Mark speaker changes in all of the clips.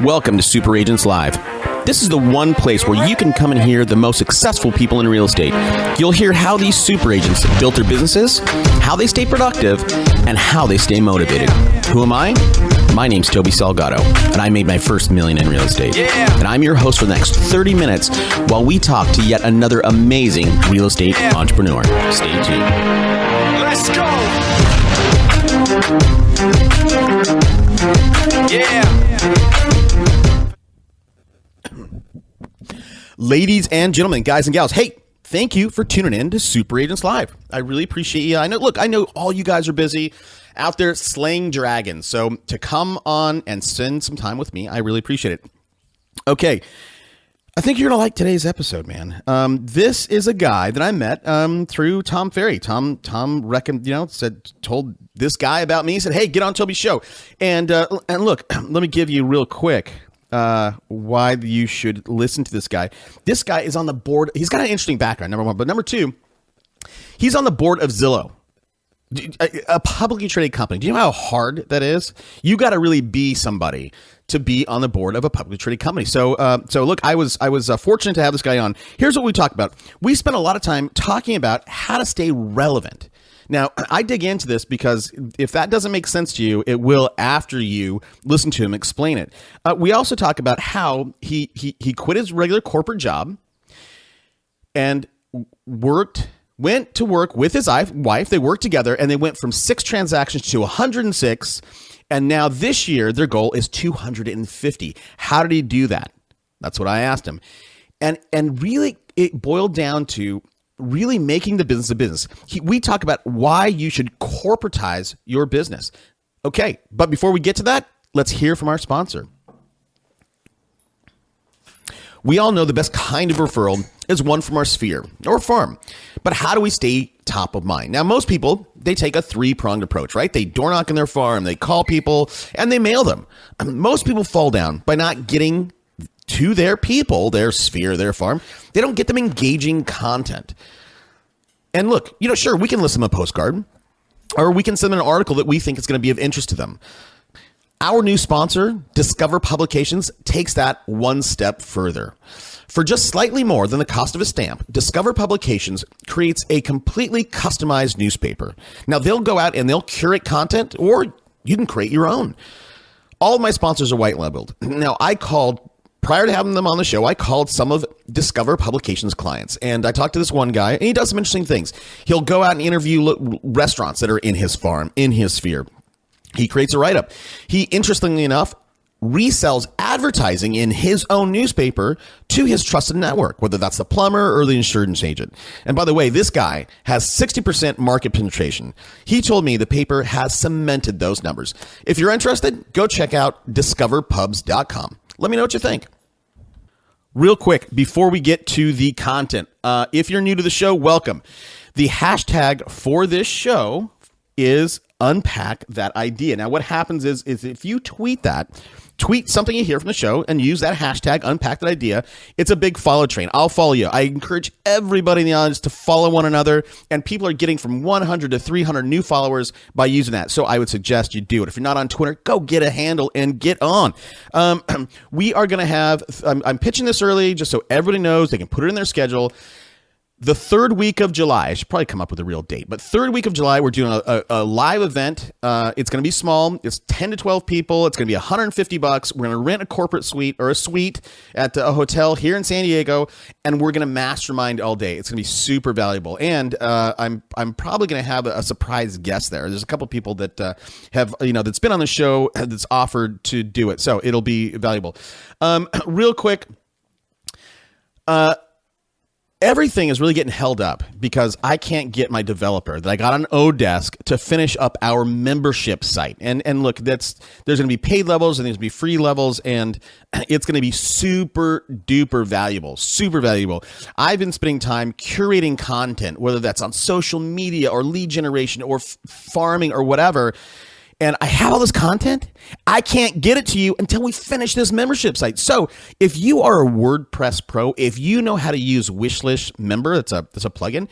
Speaker 1: Welcome to Super Agents Live. This is the one place where you can come and hear the most successful people in real estate. You'll hear how these super agents built their businesses, how they stay productive, and how they stay motivated. Who am I? My name's Toby Salgado, and I made my first million in real estate. And I'm your host for the next 30 minutes while we talk to yet another amazing real estate entrepreneur. Stay tuned.
Speaker 2: Let's go! Yeah!
Speaker 1: Ladies and gentlemen, guys and gals, hey, thank you for tuning in to Super Agents Live. I really appreciate you. I know all you guys are busy out there slaying dragons. So to come on and spend some time with me, I really appreciate it. Okay. I think you're going to like today's episode, man. This is a guy that I met through Tom Ferry. Tom told this guy about me. He said, hey, get on Toby's show. And look, let me give you real quick why you should listen to this guy. This guy is on the board. He's got an interesting background, number one. But number two, he's on the board of Zillow, a publicly traded company. Do you know how hard that is? You got to really be somebody to be on the board of a publicly traded company. So look, I was fortunate to have this guy on. Here's what we talked about. We spent a lot of time talking about how to stay relevant. Now, I dig into this because if that doesn't make sense to you, it will after you listen to him explain it. We also talk about how he quit his regular corporate job and went to work with his wife. They worked together and they went from 6 transactions to 106. And now this year, their goal is 250. How did he do that? That's what I asked him. And really, it boiled down to really making the business a business. We talk about why you should corporatize your business. Okay, but before we get to that, let's hear from our sponsor. We all know the best kind of referral is one from our sphere or farm. But how do we stay top of mind? Now, most people, they take a 3-pronged approach, right? They door knock in their farm, they call people, and they mail them. Most people fall down by not getting to their people, their sphere, their farm. They don't get them engaging content. And look, sure, we can list them a postcard, or we can send them an article that we think is going to be of interest to them. Our new sponsor, Discover Publications, takes that one step further. For just slightly more than the cost of a stamp, Discover Publications creates a completely customized newspaper. Now, they'll go out and they'll curate content, or you can create your own. All of my sponsors are white labeled. Now, prior to having them on the show, I called some of Discover Publications clients, and I talked to this one guy, and he does some interesting things. He'll go out and interview restaurants that are in his farm, in his sphere. He creates a write-up. He, interestingly enough, resells advertising in his own newspaper to his trusted network, whether that's the plumber or the insurance agent. And by the way, this guy has 60% market penetration. He told me the paper has cemented those numbers. If you're interested, go check out discoverpubs.com. Let me know what you think. Real quick, before we get to the content, if you're new to the show, welcome. The hashtag for this show is unpack that idea. Now, what happens is if you tweet something you hear from the show and use that hashtag unpack that idea, it's a big follow train. I'll follow you. I encourage everybody in the audience to follow one another, and people are getting from 100 to 300 new followers by using that. So I would suggest you do it. If you're not on Twitter, go get a handle and get on. We are going to have, I'm pitching this early just so everybody knows they can put it in their schedule. The 3rd week of July, I should probably come up with a real date, but 3rd week of July, we're doing a live event. It's going to be small. It's 10 to 12 people. It's going to be $150. We're going to rent a corporate suite or a suite at a hotel here in San Diego, and we're going to mastermind all day. It's going to be super valuable. And I'm probably going to have a surprise guest there. There's a couple people that have, that's been on the show that's offered to do it. So it'll be valuable. Real quick, everything is really getting held up because I can't get my developer that I got on Odesk to finish up our membership site. And look, there's going to be paid levels and there's going to be free levels, and it's going to be super duper valuable, super valuable. I've been spending time curating content, whether that's on social media or lead generation or farming or whatever. And I have all this content. I can't get it to you until we finish this membership site. So if you are a WordPress pro, if you know how to use Wishlist Member, that's a plugin,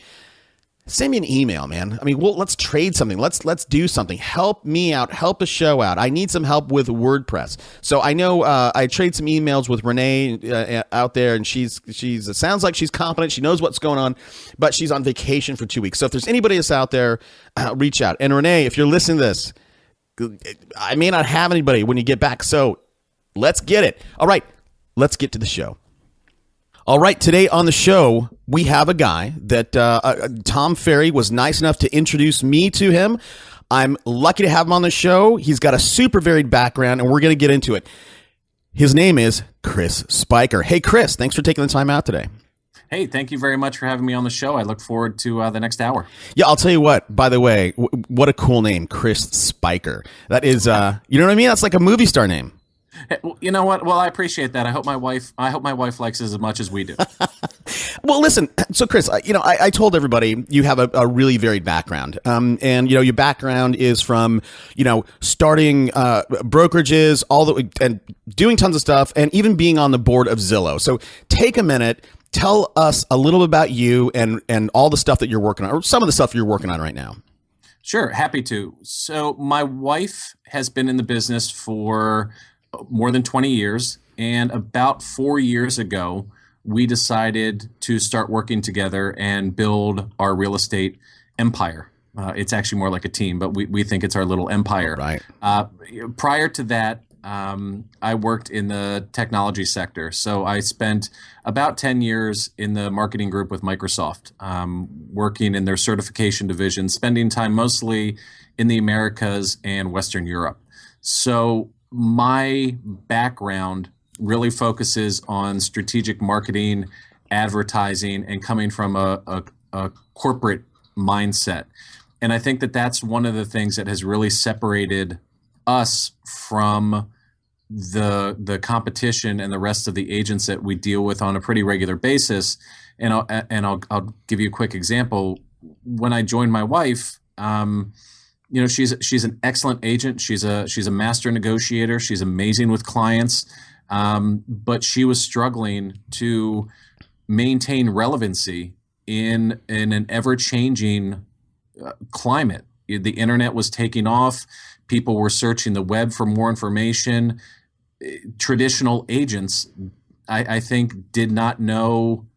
Speaker 1: Send me an email, man. I mean, well, let's trade something. Let's do something. Help me out. Help the show out. I need some help with WordPress. So I know I trade some emails with Renee out there, and she's it sounds like she's competent. She knows what's going on, but she's on vacation for 2 weeks. So if there's anybody that's out there, reach out. And Renee, if you're listening to this, I may not have anybody when you get back. So let's get it. All right, let's get to the show. All right, today on the show, we have a guy that Tom Ferry was nice enough to introduce me to him. I'm lucky to have him on the show. He's got a super varied background, and we're going to get into it. His name is Chris Speicher. Hey, Chris, thanks for taking the time out today.
Speaker 3: Hey, thank you very much for having me on the show. I look forward to the next hour.
Speaker 1: Yeah, I'll tell you what, by the way, what a cool name, Chris Speicher. That is, you know what I mean? That's like a movie star name.
Speaker 3: You know what? Well, I appreciate that. I hope my wife likes it as much as we do.
Speaker 1: Well, listen. So, Chris, I told everybody you have a really varied background, and your background is from starting brokerages, and doing tons of stuff, and even being on the board of Zillow. So, take a minute. Tell us a little bit about you and all the stuff that you're working on, or some of the stuff you're working on right now.
Speaker 3: Sure, happy to. So, my wife has been in the business for more than 20 years. And about 4 years ago, we decided to start working together and build our real estate empire. It's actually more like a team, but we think it's our little empire.
Speaker 1: Right.
Speaker 3: Prior to that, I worked in the technology sector. So I spent about 10 years in the marketing group with Microsoft, working in their certification division, spending time mostly in the Americas and Western Europe. So my background really focuses on strategic marketing, advertising, and coming from a corporate mindset. And I think that that's one of the things that has really separated us from the competition and the rest of the agents that we deal with on a pretty regular basis. And I'll give you a quick example. When I joined my wife, she's an excellent agent. She's a master negotiator. She's amazing with clients, but she was struggling to maintain relevancy in an ever-changing climate. The internet was taking off. People were searching the web for more information. Traditional agents, I think, did not know,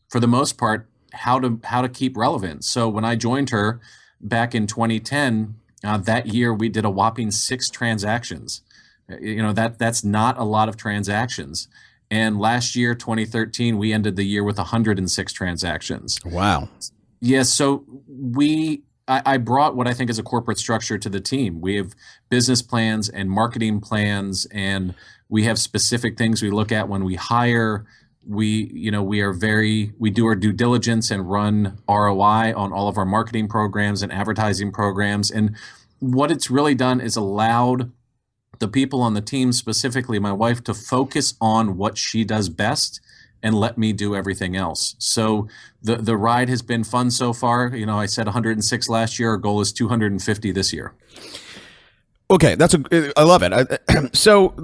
Speaker 3: for the most part, how to keep relevant. So when I joined her back in 2010. That year, we did a whopping 6 transactions. That's not a lot of transactions. And last year, 2013, we ended the year with 106 transactions.
Speaker 1: Wow.
Speaker 3: Yeah. So I brought what I think is a corporate structure to the team. We have business plans and marketing plans, and we have specific things we look at when we hire. We do our due diligence and run ROI on all of our marketing programs and advertising programs. And what it's really done is allowed the people on the team, specifically my wife, to focus on what she does best and let me do everything else. So the ride has been fun so far. I said 106 last year. Our goal is 250 this year.
Speaker 1: Okay, I love it. So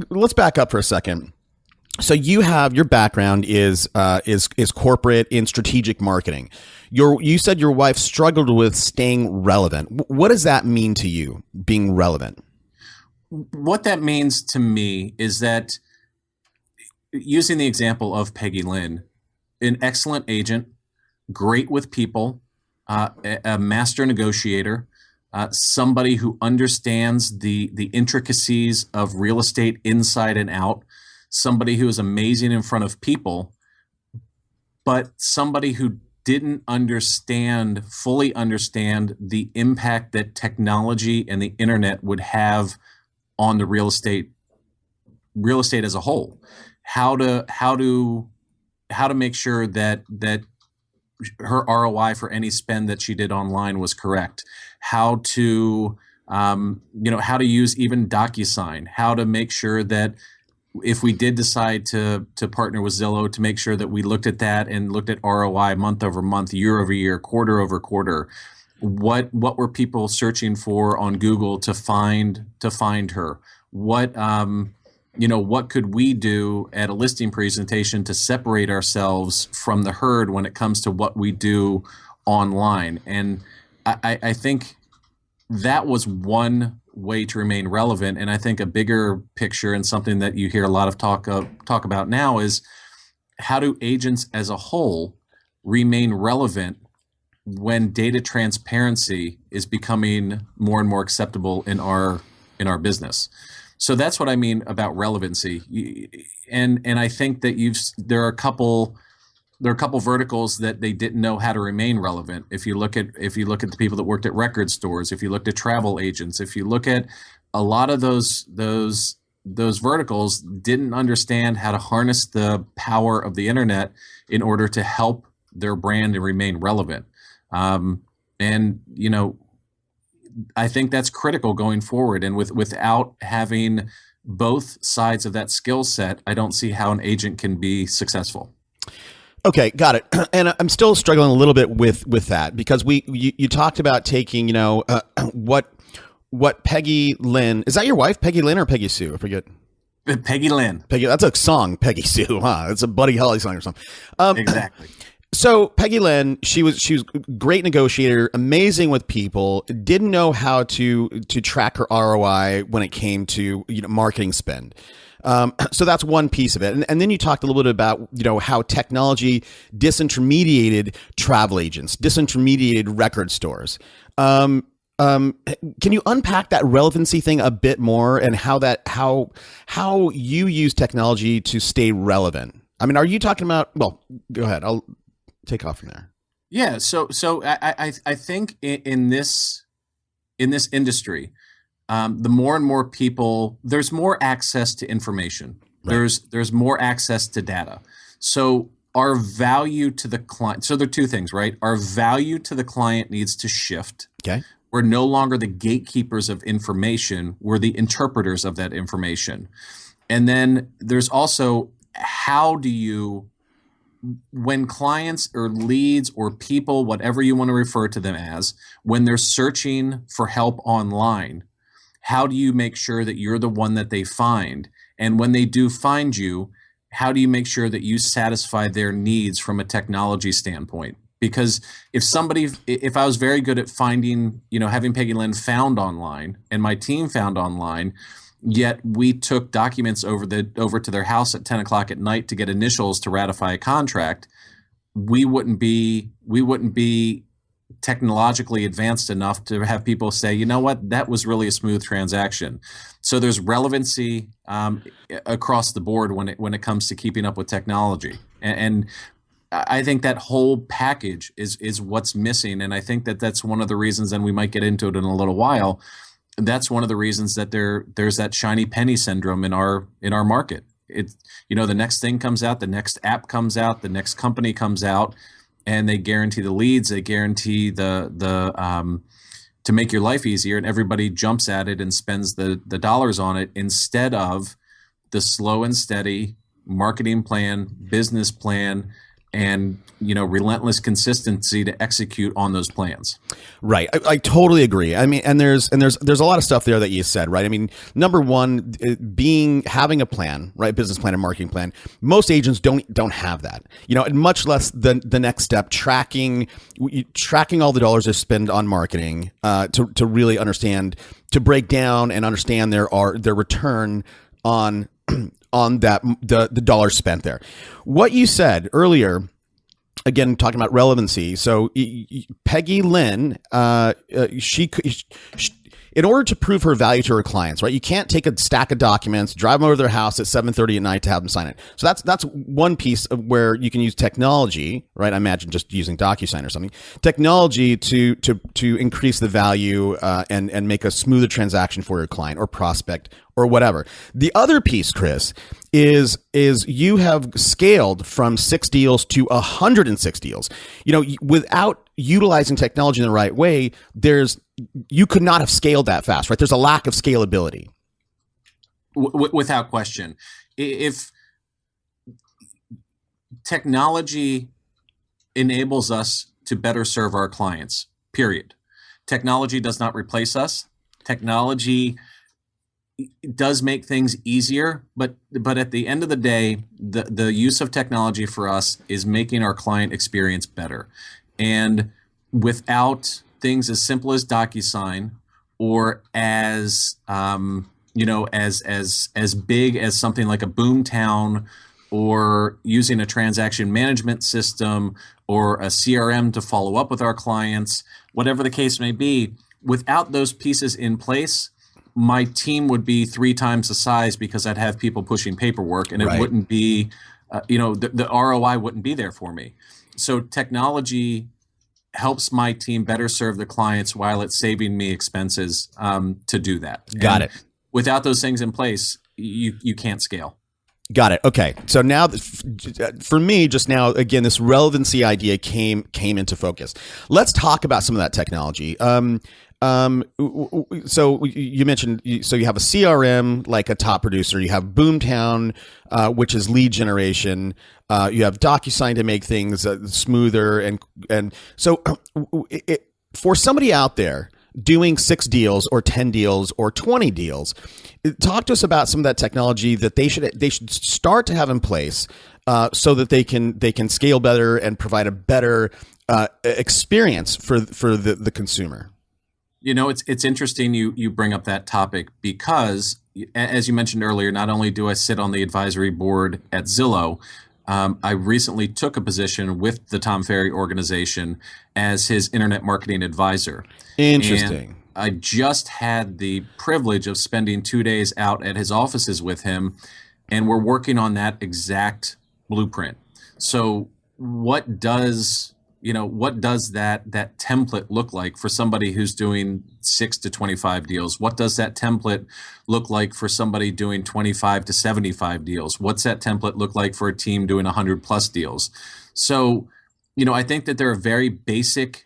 Speaker 1: let's back up for a second. So your background is corporate in strategic marketing. You said your wife struggled with staying relevant. What does that mean to you, being relevant?
Speaker 3: What that means to me is that, using the example of Peggy Lynn, an excellent agent, great with people, a master negotiator, somebody who understands the intricacies of real estate inside and out, somebody who is amazing in front of people, but somebody who didn't fully understand the impact that technology and the internet would have on the real estate as a whole. How to make sure that her ROI for any spend that she did online was correct. How to use even DocuSign. How to make sure that if we did decide to partner with Zillow, to make sure that we looked at that and looked at ROI month over month, year over year, quarter over quarter. What were people searching for on Google to find her? What could we do at a listing presentation to separate ourselves from the herd when it comes to what we do online. And I think that was one way to remain relevant. And I think a bigger picture and something that you hear a lot of talk about now is how do agents as a whole remain relevant when data transparency is becoming more and more acceptable in our business. So that's what I mean about relevancy. And I think that there are a couple verticals that they didn't know how to remain relevant. If you look at the people that worked at record stores, if you looked at travel agents, if you look at a lot of those verticals didn't understand how to harness the power of the internet in order to help their brand and remain relevant. And I think that's critical going forward. And without having both sides of that skill set, I don't see how an agent can be successful.
Speaker 1: Okay, got it. And I'm still struggling a little bit with that because you talked about taking, what Peggy Lynn, is that your wife, Peggy Lynn or Peggy Sue? I forget.
Speaker 3: Peggy Lynn.
Speaker 1: Peggy, that's a song, Peggy Sue, huh? It's a Buddy Holly song or something.
Speaker 3: Exactly.
Speaker 1: So Peggy Lynn, she was a great negotiator, amazing with people, didn't know how to track her ROI when it came to marketing spend. So that's one piece of it. And then you talked a little bit about, how technology disintermediated travel agents, disintermediated record stores. Can you unpack that relevancy thing a bit more and how you use technology to stay relevant? I mean, are you talking about, well, go ahead. I'll take off from there.
Speaker 3: Yeah. So I think in this industry, the more and more people, there's more access to information. Right. There's more access to data. So our value to the client. So there are two things, right? Our value to the client needs to shift.
Speaker 1: Okay.
Speaker 3: We're no longer the gatekeepers of information. We're the interpreters of that information. And then there's also how do you, when clients or leads or people, whatever you want to refer to them as, when they're searching for help online, how do you make sure that you're the one that they find? And when they do find you, how do you make sure that you satisfy their needs from a technology standpoint? Because if I was very good at finding, having Peggy Lynn found online and my team found online, yet we took documents over to their house at 10 o'clock at night to get initials to ratify a contract, we wouldn't be technologically advanced enough to have people say, you know what, that was really a smooth transaction. So there's relevancy across the board when it comes to keeping up with technology. And I think that whole package is what's missing. And I think that's one of the reasons, and we might get into it in a little while, that's one of the reasons that there's that shiny penny syndrome in our market. The next thing comes out, the next app comes out, the next company comes out, and they guarantee the leads, they guarantee the to make your life easier, and everybody jumps at it and spends the dollars on it instead of the slow and steady marketing plan, business plan, and relentless consistency to execute on those plans.
Speaker 1: Right. I totally agree. I mean, and there's a lot of stuff there that you said, right? I mean, number one, having a plan, right? Business plan and marketing plan. Most agents don't have that, and much less the next step, tracking all the dollars they spend on marketing, to really understand, to break down and understand their return on that, the dollars spent there. What you said earlier, again, talking about relevancy. So Peggy Lynn, she in order to prove her value to her clients, right? You can't take a stack of documents, drive them over to their house at 7:30 at night to have them sign it. So that's one piece of where you can use technology, right? I imagine just using DocuSign or something, technology to increase the value and make a smoother transaction for your client or prospect or whatever. The other piece, Chris, is you have scaled from 6 deals to 106 deals. Without utilizing technology in the right way, you could not have scaled that fast, right? There's a lack of scalability.
Speaker 3: Without question. If technology enables us to better serve our clients, period. Technology does not replace us. Technology does make things easier, but at the end of the day, the use of technology for us is making our client experience better. And without things as simple as DocuSign or as as big as something like a Boomtown, or using a transaction management system or a CRM to follow up with our clients, whatever the case may be, without those pieces in place, my team would be 3 times the size because I'd have people pushing paperwork, and it
Speaker 1: Right.
Speaker 3: wouldn't be, the ROI wouldn't be there for me. So technology helps my team better serve the clients while it's saving me expenses to do that.
Speaker 1: Got it.
Speaker 3: Without those things in place, you can't scale.
Speaker 1: Got it. Okay. So now, for me, just now, again, this relevancy idea came into focus. Let's talk about some of that technology. So you mentioned, so you have a CRM, like a top producer. You have Boomtown, which is lead generation. You have DocuSign to make things smoother. And so for somebody out there doing 6 deals or 10 deals or 20 deals, talk to us about some of that technology that they should start to have in place, so that they can scale better and provide a better experience for the consumer.
Speaker 3: It's interesting you bring up that topic, because as you mentioned earlier, not only do I sit on the advisory board at Zillow, I recently took a position with the Tom Ferry organization as his internet marketing advisor.
Speaker 1: Interesting.
Speaker 3: And I just had the privilege of spending 2 days out at his offices with him, and we're working on that exact blueprint. So what does that template look like for somebody who's doing 6 to 25 deals? What does that template look like for somebody doing 25 to 75 deals? What's that template look like for a team doing 100 plus deals? So, I think that there are very basic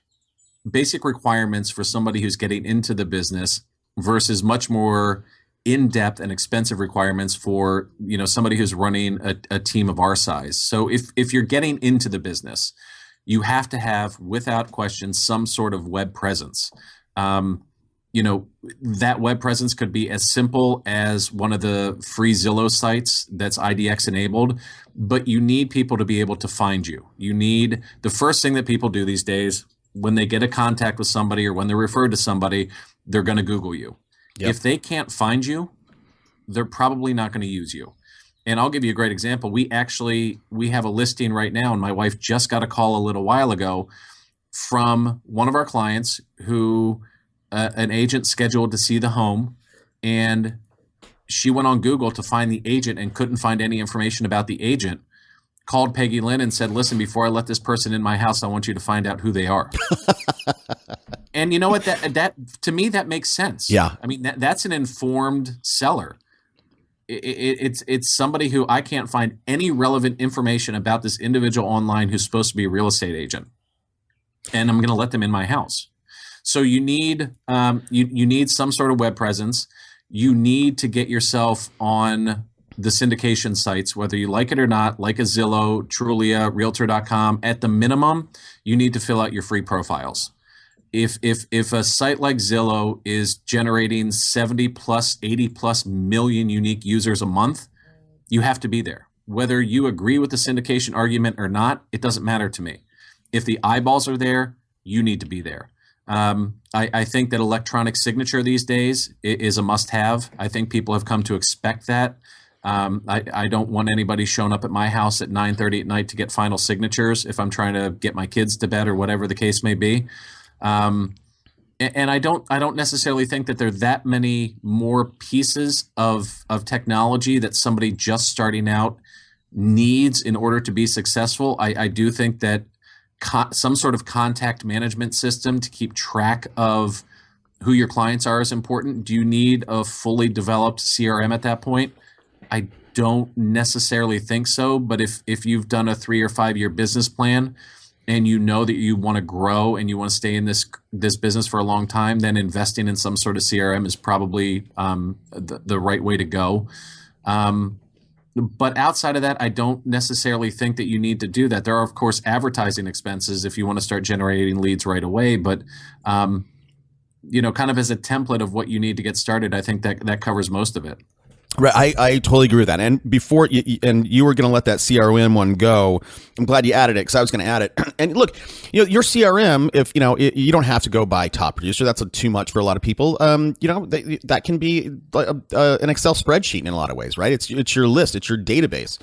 Speaker 3: requirements for somebody who's getting into the business versus much more in-depth and expensive requirements for, somebody who's running a team of our size. So if you're getting into the business, you have to have, without question, some sort of web presence. That web presence could be as simple as one of the free Zillow sites that's IDX enabled, but you need people to be able to find you. You need, the first thing that people do these days when they get a contact with somebody or when they're referred to somebody, they're going to Google you.
Speaker 1: Yep.
Speaker 3: If they can't find you, they're probably not going to use you. And I'll give you a great example. We have a listing right now, and my wife just got a call a little while ago from one of our clients who an agent scheduled to see the home, and she went on Google to find the agent and couldn't find any information about the agent. Called Peggy Lynn and said, "Listen, before I let this person in my house, I want you to find out who they are." And you know what? That to me, that makes sense.
Speaker 1: Yeah.
Speaker 3: I mean, that's an informed seller. It's somebody who I can't find any relevant information about this individual online who's supposed to be a real estate agent, and I'm going to let them in my house. So you need you need some sort of web presence. You need to get yourself on the syndication sites, whether you like it or not, like a Zillow, Trulia, Realtor.com. At the minimum, you need to fill out your free profiles. If a site like Zillow is generating 70 plus, 80 plus million unique users a month, you have to be there. Whether you agree with the syndication argument or not, it doesn't matter to me. If the eyeballs are there, you need to be there. I think that electronic signature these days is a must-have. I think people have come to expect that. I don't want anybody showing up at my house at 9:30 at night to get final signatures if I'm trying to get my kids to bed or whatever the case may be. And I don't necessarily think that there are that many more pieces of technology that somebody just starting out needs in order to be successful. I do think that some sort of contact management system to keep track of who your clients are is important. Do you need a fully developed CRM at that point? I don't necessarily think so, but if you've done a 3 or 5 year business plan and you know that you want to grow and you want to stay in this business for a long time, then investing in some sort of CRM is probably the right way to go. But outside of that, I don't necessarily think that you need to do that. There are, of course, advertising expenses if you want to start generating leads right away. But, kind of as a template of what you need to get started, I think that covers most of it.
Speaker 1: Right, I totally agree with that. And before you were going to let that CRM one go, I'm glad you added it because I was going to add it. And look, your CRM, if you don't have to go by top producer. That's too much for a lot of people. That can be an Excel spreadsheet in a lot of ways, right? It's your list, it's your database.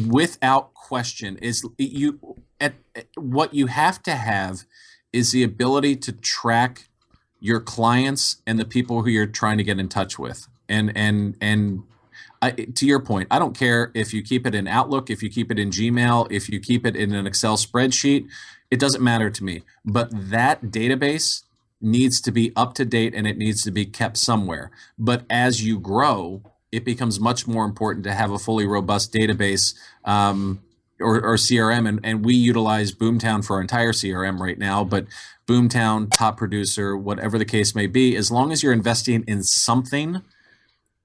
Speaker 3: Without question, what you have to have is the ability to track your clients and the people who you're trying to get in touch with. And to your point, I don't care if you keep it in Outlook, if you keep it in Gmail, if you keep it in an Excel spreadsheet, it doesn't matter to me. But that database needs to be up to date and it needs to be kept somewhere. But as you grow, it becomes much more important to have a fully robust database or CRM. And we utilize Boomtown for our entire CRM right now. But Boomtown, top producer, whatever the case may be, as long as you're investing in something,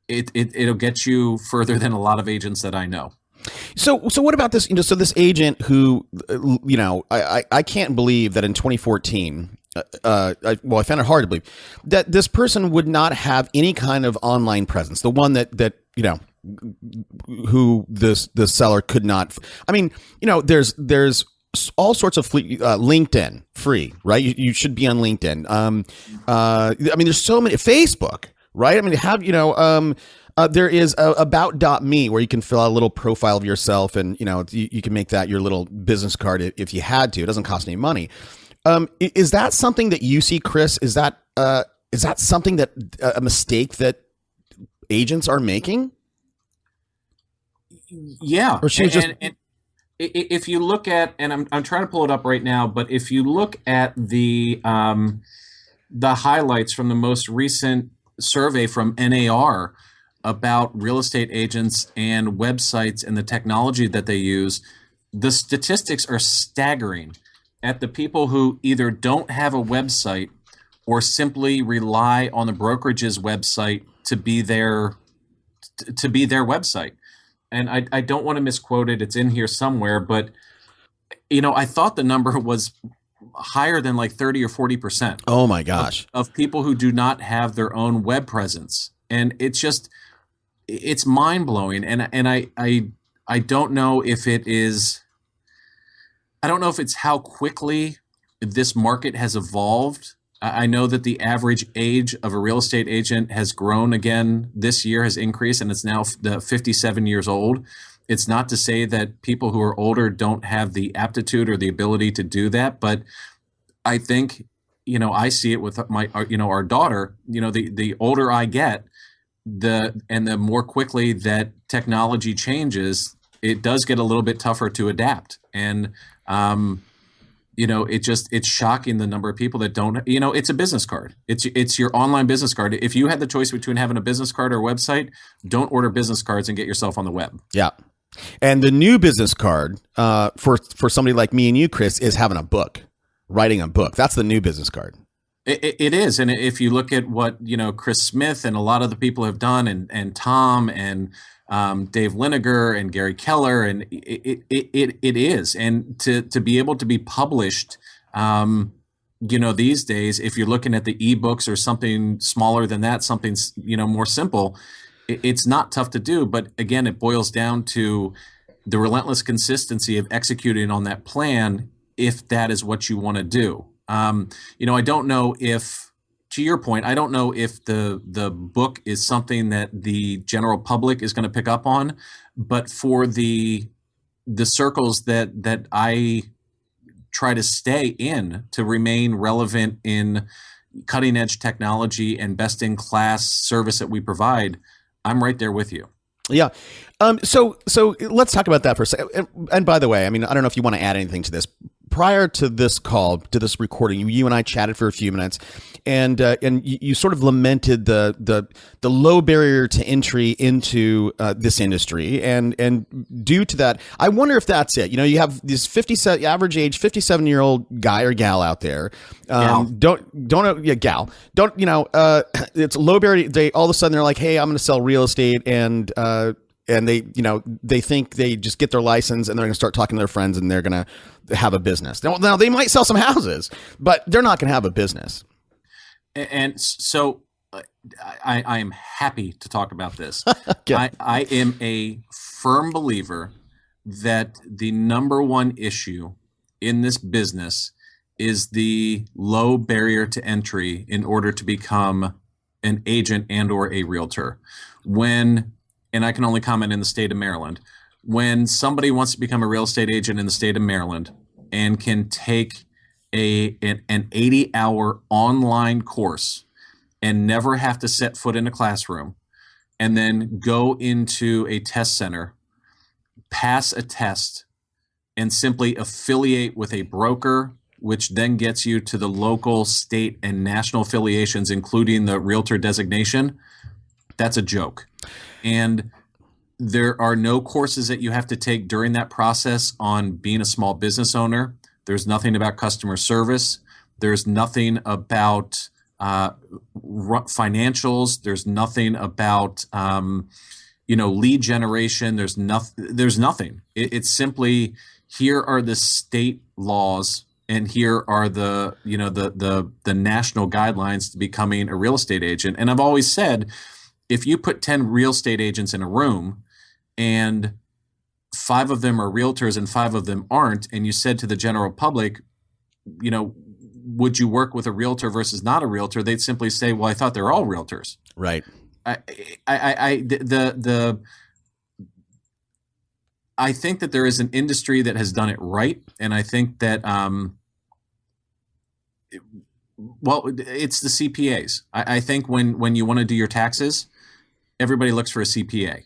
Speaker 3: it'll get you further than a lot of agents that I know.
Speaker 1: So what about this? So this agent who, I can't believe that in 2014, I found it hard to believe that this person would not have any kind of online presence. The one that who the seller could not. I mean, there's all sorts of LinkedIn free, right? You should be on LinkedIn. I mean, there's so many. Facebook. Right. I mean, there is about.me where you can fill out a little profile of yourself and, you can make that your little business card if you had to. It doesn't cost any money. Is that something that you see, Chris? Is that something that a mistake that agents are making?
Speaker 3: Yeah.
Speaker 1: Or should
Speaker 3: and if you look at, and I'm trying to pull it up right now, but if you look at the highlights from the most recent survey from NAR about real estate agents and websites and the technology that they use, the statistics are staggering at the people who either don't have a website or simply rely on the brokerage's website to be their website. And I don't want to misquote it. It's in here somewhere, but I thought the number was higher than like 30 or 40%.
Speaker 1: Oh my gosh.
Speaker 3: Of people who do not have their own web presence. And it's mind blowing. And I don't know if it's how quickly this market has evolved. I know that the average age of a real estate agent has grown again this year, has increased, and it's now 57 years old. It's not to say that people who are older don't have the aptitude or the ability to do that, but I think, I see it with our daughter. The older I get, the more quickly that technology changes, it does get a little bit tougher to adapt. And it's shocking the number of people that don't. It's a business card. It's your online business card. If you had the choice between having a business card or a website, don't order business cards and get yourself on the web.
Speaker 1: Yeah. And the new business card for somebody like me and you, Chris, is having a book, writing a book. That's the new business card.
Speaker 3: It is. And if you look at what, Chris Smith and a lot of the people have done and Tom and Dave Linegar and Gary Keller, and it is. And to be able to be published, these days, if you're looking at the ebooks or something smaller than that, something, more simple, it's not tough to do. But again, it boils down to the relentless consistency of executing on that plan if that is what you want to do. I don't know if, to your point, I don't know if the book is something that the general public is going to pick up on, but for the circles that I try to stay in to remain relevant in cutting edge technology and best in class service that we provide, I'm right there with you.
Speaker 1: Yeah. So let's talk about that for a second. And by the way, I mean, I don't know if you want to add anything to this. Prior to this call, to this recording, you and I chatted for a few minutes, and you sort of lamented the low barrier to entry into this industry, and due to that, I wonder if that's it. You have this average age 57-year-old guy or gal out there. Gal. It's low barrier. They all of a sudden they're like, hey, I'm going to sell real estate, and they think they just get their license and they're going to start talking to their friends and they're going to have a business. Now they might sell some houses, but they're not going to have a business.
Speaker 3: And so I am happy to talk about this.
Speaker 1: Yeah.
Speaker 3: I am a firm believer that the number one issue in this business is the low barrier to entry in order to become an agent and or a realtor. And I can only comment in the state of Maryland, when somebody wants to become a real estate agent in the state of Maryland and can take an 80-hour online course and never have to set foot in a classroom, and then go into a test center, pass a test, and simply affiliate with a broker, which then gets you to the local, state, and national affiliations, including the realtor designation, that's a joke. And there are no courses that you have to take during that process on being a small business owner. There's nothing about customer service. There's nothing about financials. There's nothing about lead generation. There's nothing. It's simply, here are the state laws, and here are the national guidelines to becoming a real estate agent. And I've always said, if you put 10 real estate agents in a room and 5 of them are realtors and 5 of them aren't, and you said to the general public, would you work with a realtor versus not a realtor? They'd simply say, well, I thought they're all realtors.
Speaker 1: Right.
Speaker 3: I think that there is an industry that has done it right, and I think that it's the CPAs. I think when you want to do your taxes, everybody looks for a CPA,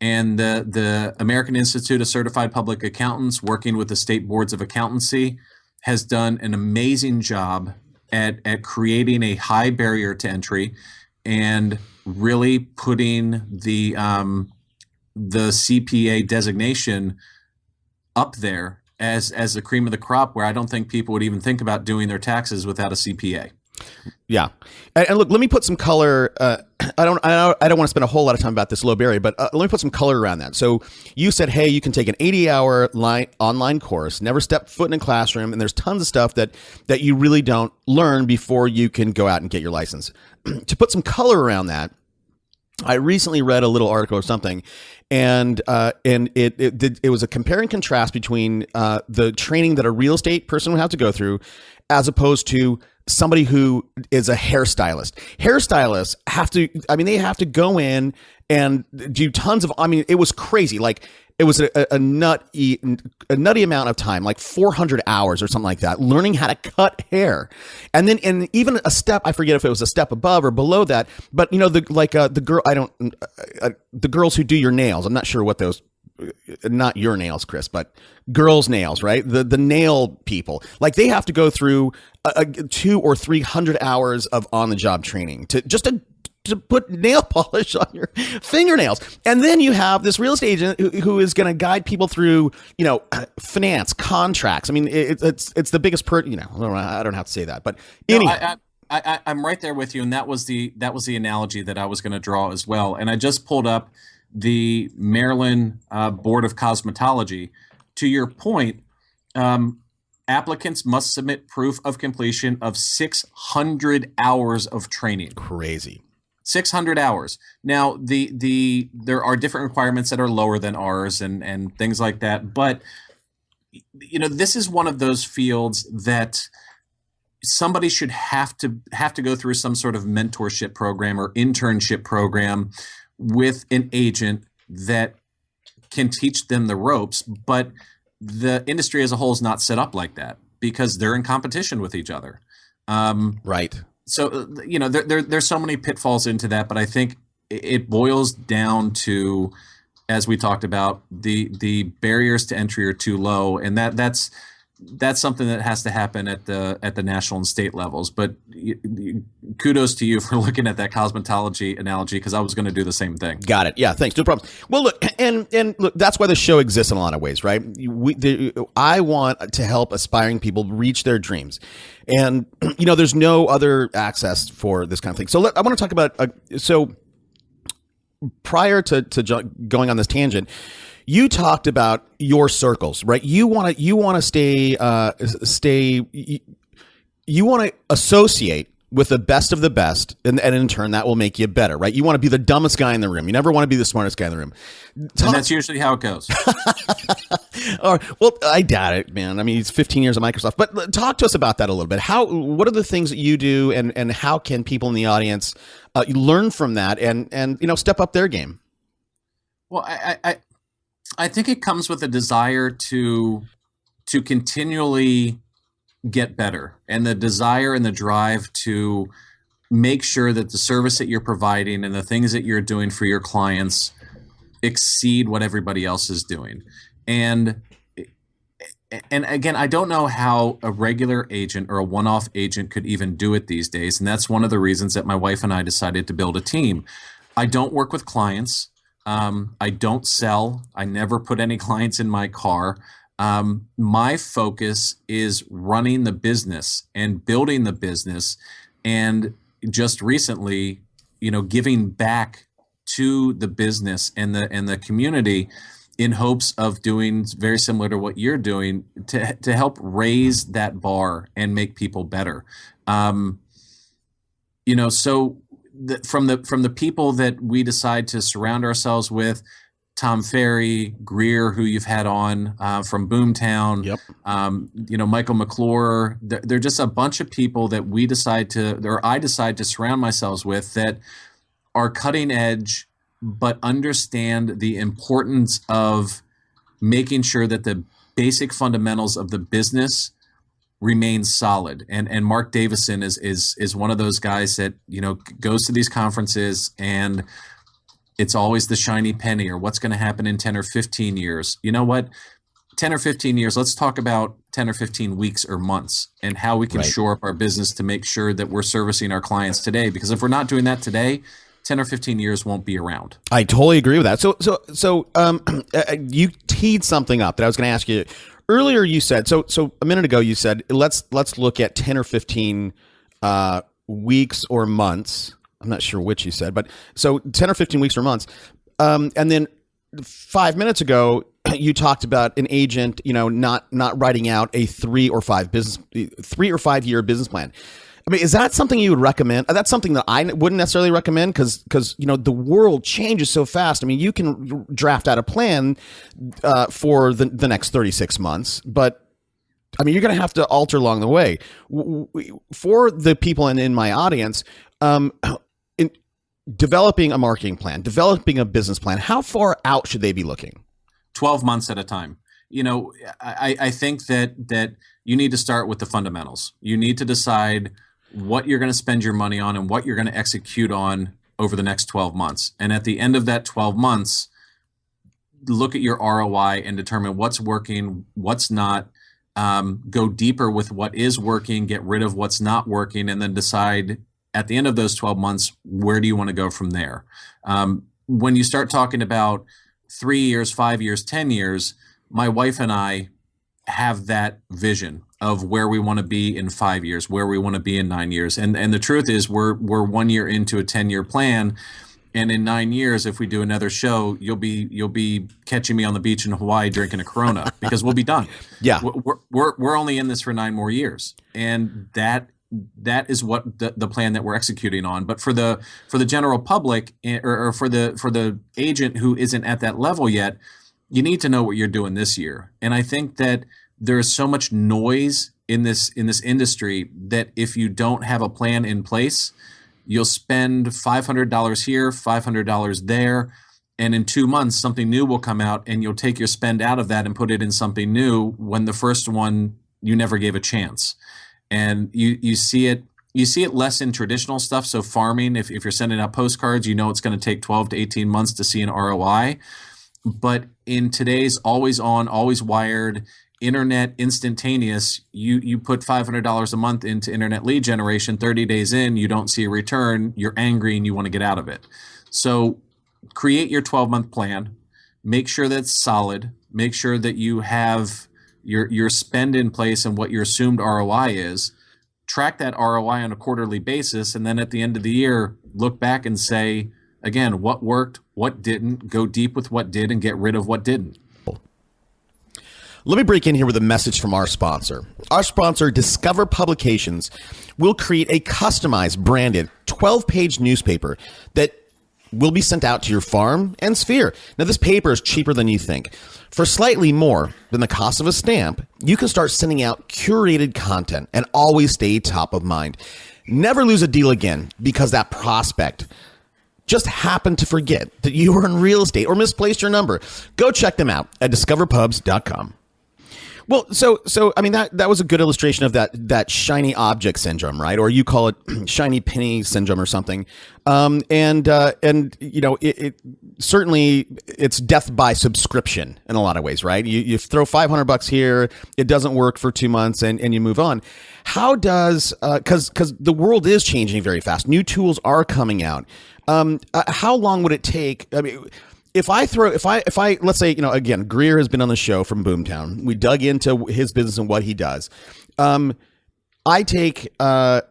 Speaker 3: and the American Institute of Certified Public Accountants, working with the state boards of accountancy, has done an amazing job at creating a high barrier to entry and really putting the CPA designation up there as the cream of the crop, where I don't think people would even think about doing their taxes without a CPA.
Speaker 1: Yeah. And look, let me put some color. I don't want to spend a whole lot of time about this low barrier, but let me put some color around that. So you said, hey, you can take an 80-hour online course, never step foot in a classroom, and there's tons of stuff that you really don't learn before you can go out and get your license. To put some color around that, I recently read a little article or something, and it was a compare and contrast between the training that a real estate person would have to go through as opposed to somebody who is a hairstylist. Hairstylists have to go in and do tons of, it was crazy. Like, it was a nutty amount of time, like 400 hours or something like that, learning how to cut hair. And even a step, I forget if it was a step above or below that, but the girls who do your nails, I'm not sure what those, not your nails, Chris, but girls' nails, right? The nail people, like, they have to go through 200 or 300 hours of on-the-job training to put nail polish on your fingernails. And then you have this real estate agent who is going to guide people through, finance, contracts. It's the biggest I don't have to say that, but anyway.
Speaker 3: No, I'm right there with you. And that was the analogy that I was going to draw as well. And I just pulled up the Maryland Board of Cosmetology. To your point, applicants must submit proof of completion of 600 hours of training.
Speaker 1: Crazy.
Speaker 3: 600 hours. Now, there are different requirements that are lower than ours and things like that. But, this is one of those fields that somebody should have to go through some sort of mentorship program or internship program with an agent that can teach them the ropes. But the industry as a whole is not set up like that because they're in competition with each other.
Speaker 1: Right.
Speaker 3: So, there's so many pitfalls into that, but I think it boils down to, as we talked about, the barriers to entry are too low, and that's something that has to happen at the national and state levels. But kudos to you for looking at that cosmetology analogy, because I was going to do the same thing.
Speaker 1: Got it. Yeah, thanks. No problem. Well, look, and look, that's why the show exists in a lot of ways, right? I want to help aspiring people reach their dreams. And, there's no other access for this kind of thing. So I want to talk about, prior to going on this tangent, you talked about your circles, right? You want to associate with the best of the best, and in turn that will make you better, right? You want to be the dumbest guy in the room. You never want to be the smartest guy in the room.
Speaker 3: And that's usually how it goes.
Speaker 1: Well, I doubt it, man. I mean, it's 15 years at Microsoft. But talk to us about that a little bit. What are the things that you do, and how can people in the audience learn from that and step up their game?
Speaker 3: Well, I think it comes with a desire to continually get better, and the desire and the drive to make sure that the service that you're providing and the things that you're doing for your clients exceed what everybody else is doing. And again, I don't know how a regular agent or a one-off agent could even do it these days. And that's one of the reasons that my wife and I decided to build a team. I don't work with clients. I don't sell. I never put any clients in my car. My focus is running the business and building the business, and just recently, giving back to the business and the community in hopes of doing very similar to what you're doing to help raise that bar and make people better. So from the people that we decide to surround ourselves with, Tom Ferry, Greer, who you've had on from Boomtown,
Speaker 1: yep.
Speaker 3: Michael McClure. They're just a bunch of people that I decide to surround myself with that are cutting edge, but understand the importance of making sure that the basic fundamentals of the business remain solid. And Mark Davison is one of those guys that goes to these conferences and it's always the shiny penny, or what's going to happen in 10 or 15 years. You know what? 10 or 15 years, let's talk about 10 or 15 weeks or months and how we can shore up our business to make sure that we're servicing our clients today. Because if we're not doing that today, 10 or 15 years won't be around.
Speaker 1: I totally agree with that. So you teed something up that I was going to ask you earlier. You said, so a minute ago, you said, let's look at 10 or 15 weeks or months. I'm not sure which you said, but so 10 or 15 weeks or months. And then 5 minutes ago, you talked about an agent, not writing out a 3 or 5 year business plan. I mean, is that something you would recommend? That's something that I wouldn't necessarily recommend because the world changes so fast. I mean, you can draft out a plan for the next 36 months, but I mean, you're going to have to alter along the way. For the people in my audience, in developing a marketing plan, developing a business plan, how far out should they be looking?
Speaker 3: 12 months at a time. I think that you need to start with the fundamentals. You need to decide what you're going to spend your money on and what you're going to execute on over the next 12 months. And at the end of that 12 months, look at your ROI and determine what's working, what's not. Go deeper with what is working, get rid of what's not working, and then decide at the end of those 12 months, where do you want to go from there? When you start talking about 3 years, 5 years, 10 years, my wife and I have that vision of where we want to be in 5 years, where we want to be in 9 years. And the truth is we're 1 year into a 10-year plan. And in 9 years, if we do another show, you'll be catching me on the beach in Hawaii drinking a Corona because we'll be done.
Speaker 1: Yeah,
Speaker 3: we're only in this for 9 more years, and that is what the plan that we're executing on. But for the general public or for the agent who isn't at that level yet, you need to know what you're doing this year. And I think that there is so much noise in this industry that if you don't have a plan in place, you'll spend $500 here, $500 there, and in 2 months, something new will come out, and you'll take your spend out of that and put it in something new when the first one you never gave a chance. And you see it less in traditional stuff. So farming, if you're sending out postcards, it's going to take 12 to 18 months to see an ROI. But in today's always on, always wired, internet instantaneous, you put $500 a month into internet lead generation, 30 days in, you don't see a return, you're angry and you want to get out of it. So create your 12-month plan, make sure that's solid, make sure that you have your spend in place and what your assumed ROI is, track that ROI on a quarterly basis, and then at the end of the year, look back and say, again, what worked, what didn't, go deep with what did, and get rid of what didn't.
Speaker 1: Let me break in here with a message from our sponsor. Our sponsor, Discover Publications, will create a customized, branded 12-page newspaper that will be sent out to your farm and sphere. Now, this paper is cheaper than you think. For slightly more than the cost of a stamp, you can start sending out curated content and always stay top of mind. Never lose a deal again because that prospect just happened to forget that you were in real estate or misplaced your number. Go check them out at discoverpubs.com. Well, so I mean that was a good illustration of that shiny object syndrome, right? Or you call it shiny penny syndrome or something. And you know it certainly it's death by subscription in a lot of ways, right? You throw $500 here, it doesn't work for 2 months, and you move on. How does because the world is changing very fast. New tools are coming out. How long would it take? I mean, if I let's say, you know, again, Greer has been on the show from Boomtown. We dug into his business and what he does. I take, I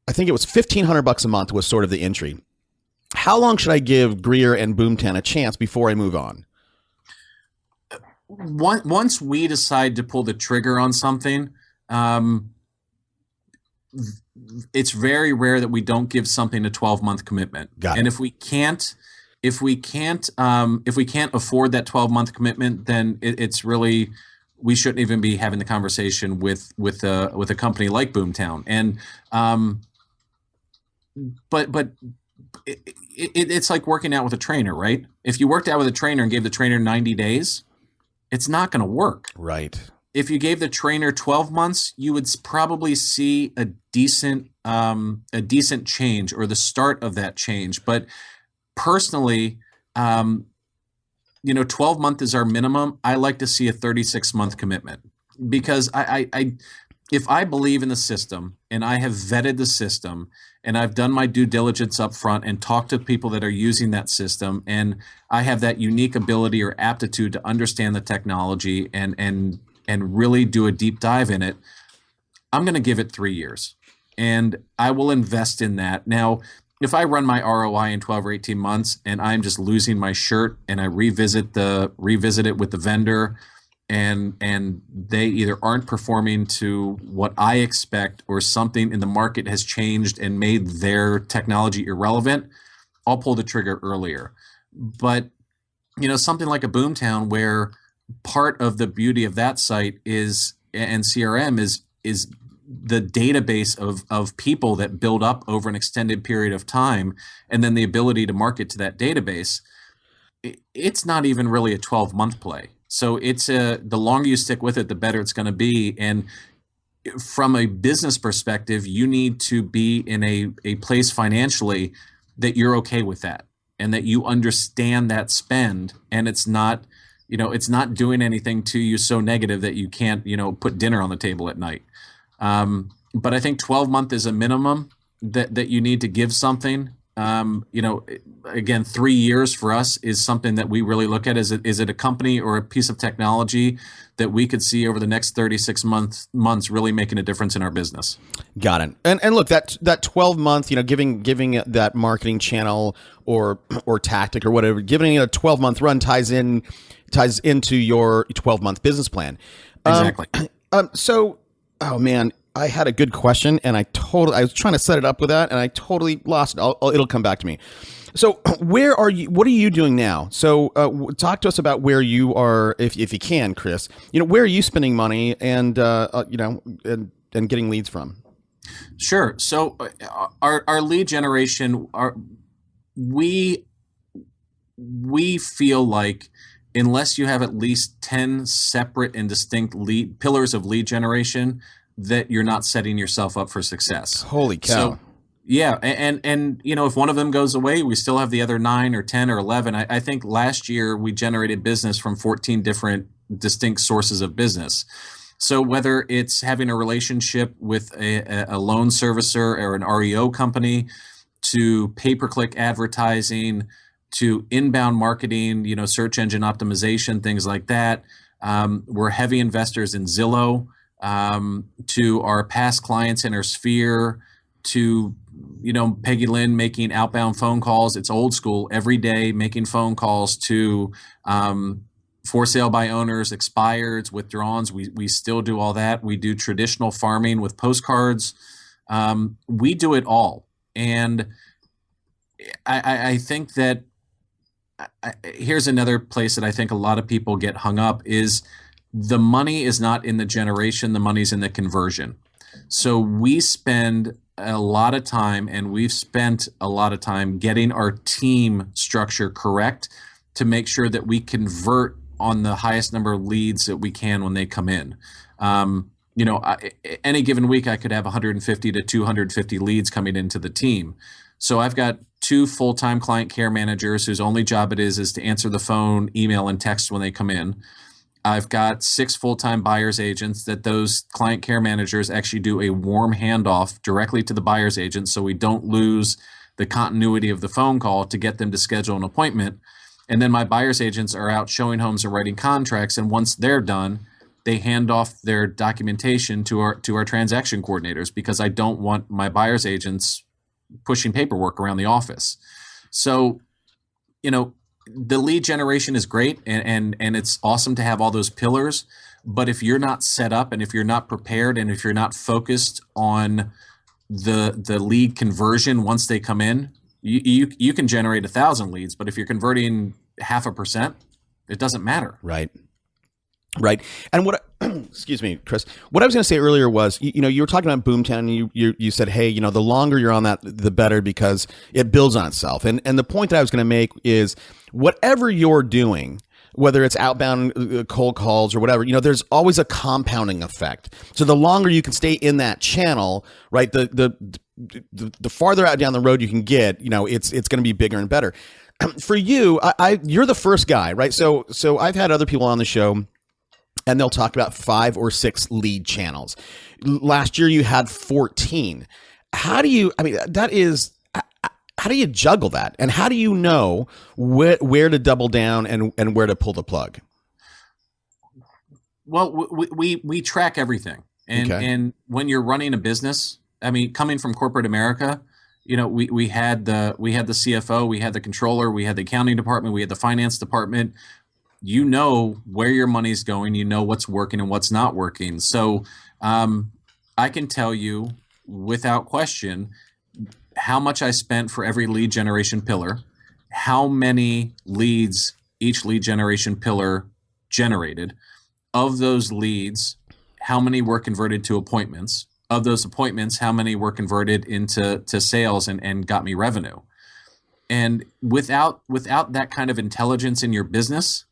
Speaker 1: think it was $1,500 a month was sort of the entry. How long should I give Greer and Boomtown a chance before I move on?
Speaker 3: Once we decide to pull the trigger on something, it's very rare that we don't give something a 12-month commitment.
Speaker 1: Got it.
Speaker 3: And if we can't afford that 12-month commitment, then it's really, we shouldn't even be having the conversation with a company like Boomtown. And but it's like working out with a trainer, right? If you worked out with a trainer and gave the trainer 90 days, it's not going to work.
Speaker 1: Right.
Speaker 3: If you gave the trainer 12 months, you would probably see a decent change or the start of that change. But personally, 12 month is our minimum. I like to see a 36-month commitment because if I believe in the system and I have vetted the system and I've done my due diligence up front and talked to people that are using that system, and I have that unique ability or aptitude to understand the technology and really do a deep dive in it, I'm going to give it 3 years and I will invest in that. Now, if I run my ROI in 12 or 18 months and I'm just losing my shirt and I revisit it with the vendor and they either aren't performing to what I expect or something in the market has changed and made their technology irrelevant, I'll pull the trigger earlier. But, something like a Boomtown where part of the beauty of that site is, and CRM is the database of people that build up over an extended period of time, and then the ability to market to that database. It's not even really a 12-month play. So the longer you stick with it, the better it's going to be. And from a business perspective, you need to be in a place financially that you're okay with that and that you understand that spend, and it's not doing anything to you so negative that you can't, put dinner on the table at night. But I think 12-month is a minimum that you need to give something. Again, 3 years for us is something that we really look at. Is it a company or a piece of technology that we could see over the next 36 months really making a difference in our business? Got it.
Speaker 1: And look, that 12 month, giving that marketing channel or tactic or whatever, giving it a 12-month run ties into your 12-month business plan.
Speaker 3: Exactly.
Speaker 1: Oh man, I had a good question and I was trying to set it up with that and I totally lost it. It'll come back to me. So where are you? What are you doing now? So talk to us about where you are, if you can, Chris. Where are you spending money and getting leads from?
Speaker 3: Sure. So our lead generation, we feel like unless you have at least 10 separate and distinct pillars of lead generation, that you're not setting yourself up for success.
Speaker 1: Holy cow.
Speaker 3: So, yeah. And if one of them goes away, we still have the other 9 or 10 or 11. I think last year we generated business from 14 different distinct sources of business. So whether it's having a relationship with a loan servicer or an REO company, to pay-per-click advertising, to inbound marketing, search engine optimization, things like that. We're heavy investors in Zillow, to our past clients in our sphere, to, Peggy Lynn making outbound phone calls. It's old school, every day making phone calls to, for sale by owners, expireds, withdrawals. We still do all that. We do traditional farming with postcards. We do it all. And I think that here's another place that I think a lot of people get hung up is the money is not in the generation, the money's in the conversion. So we spend a lot of time, and we've spent a lot of time getting our team structure correct to make sure that we convert on the highest number of leads that we can when they come in. Any given week, I could have 150 to 250 leads coming into the team. So I've got 2 full-time client care managers whose only job it is to answer the phone, email, and text when they come in. I've got 6 full-time buyer's agents that those client care managers actually do a warm handoff directly to the buyer's agent so we don't lose the continuity of the phone call to get them to schedule an appointment. And then my buyer's agents are out showing homes and writing contracts. And once they're done, they hand off their documentation to our transaction coordinators, because I don't want my buyer's agents pushing paperwork around the office. So, the lead generation is great, and it's awesome to have all those pillars. But if you're not set up, and if you're not prepared, and if you're not focused on the lead conversion once they come in, you can generate 1,000 leads, but if you're converting 0.5%, it doesn't matter.
Speaker 1: Right. And what, excuse me, Chris, what I was going to say earlier was, you were talking about Boomtown, and you said, hey, the longer you're on that, the better, because it builds on itself. And the point that I was going to make is, whatever you're doing, whether it's outbound cold calls or whatever, there's always a compounding effect. So the longer you can stay in that channel, right, the farther out down the road you can get, it's going to be bigger and better. For you, you're the first guy, right? So I've had other people on the show, and they'll talk about 5 or 6 lead channels. Last year you had 14. How do you juggle that? And how do you know where to double down and where to pull the plug?
Speaker 3: Well, we track everything. And when you're running a business, coming from corporate America, we had the CFO, we had the controller, we had the accounting department, we had the finance department. Where your money's going, what's working and what's not working. So I can tell you without question how much I spent for every lead generation pillar, how many leads each lead generation pillar generated. Of those leads, how many were converted to appointments. Of those appointments, how many were converted into sales and got me revenue. And without that kind of intelligence in your business,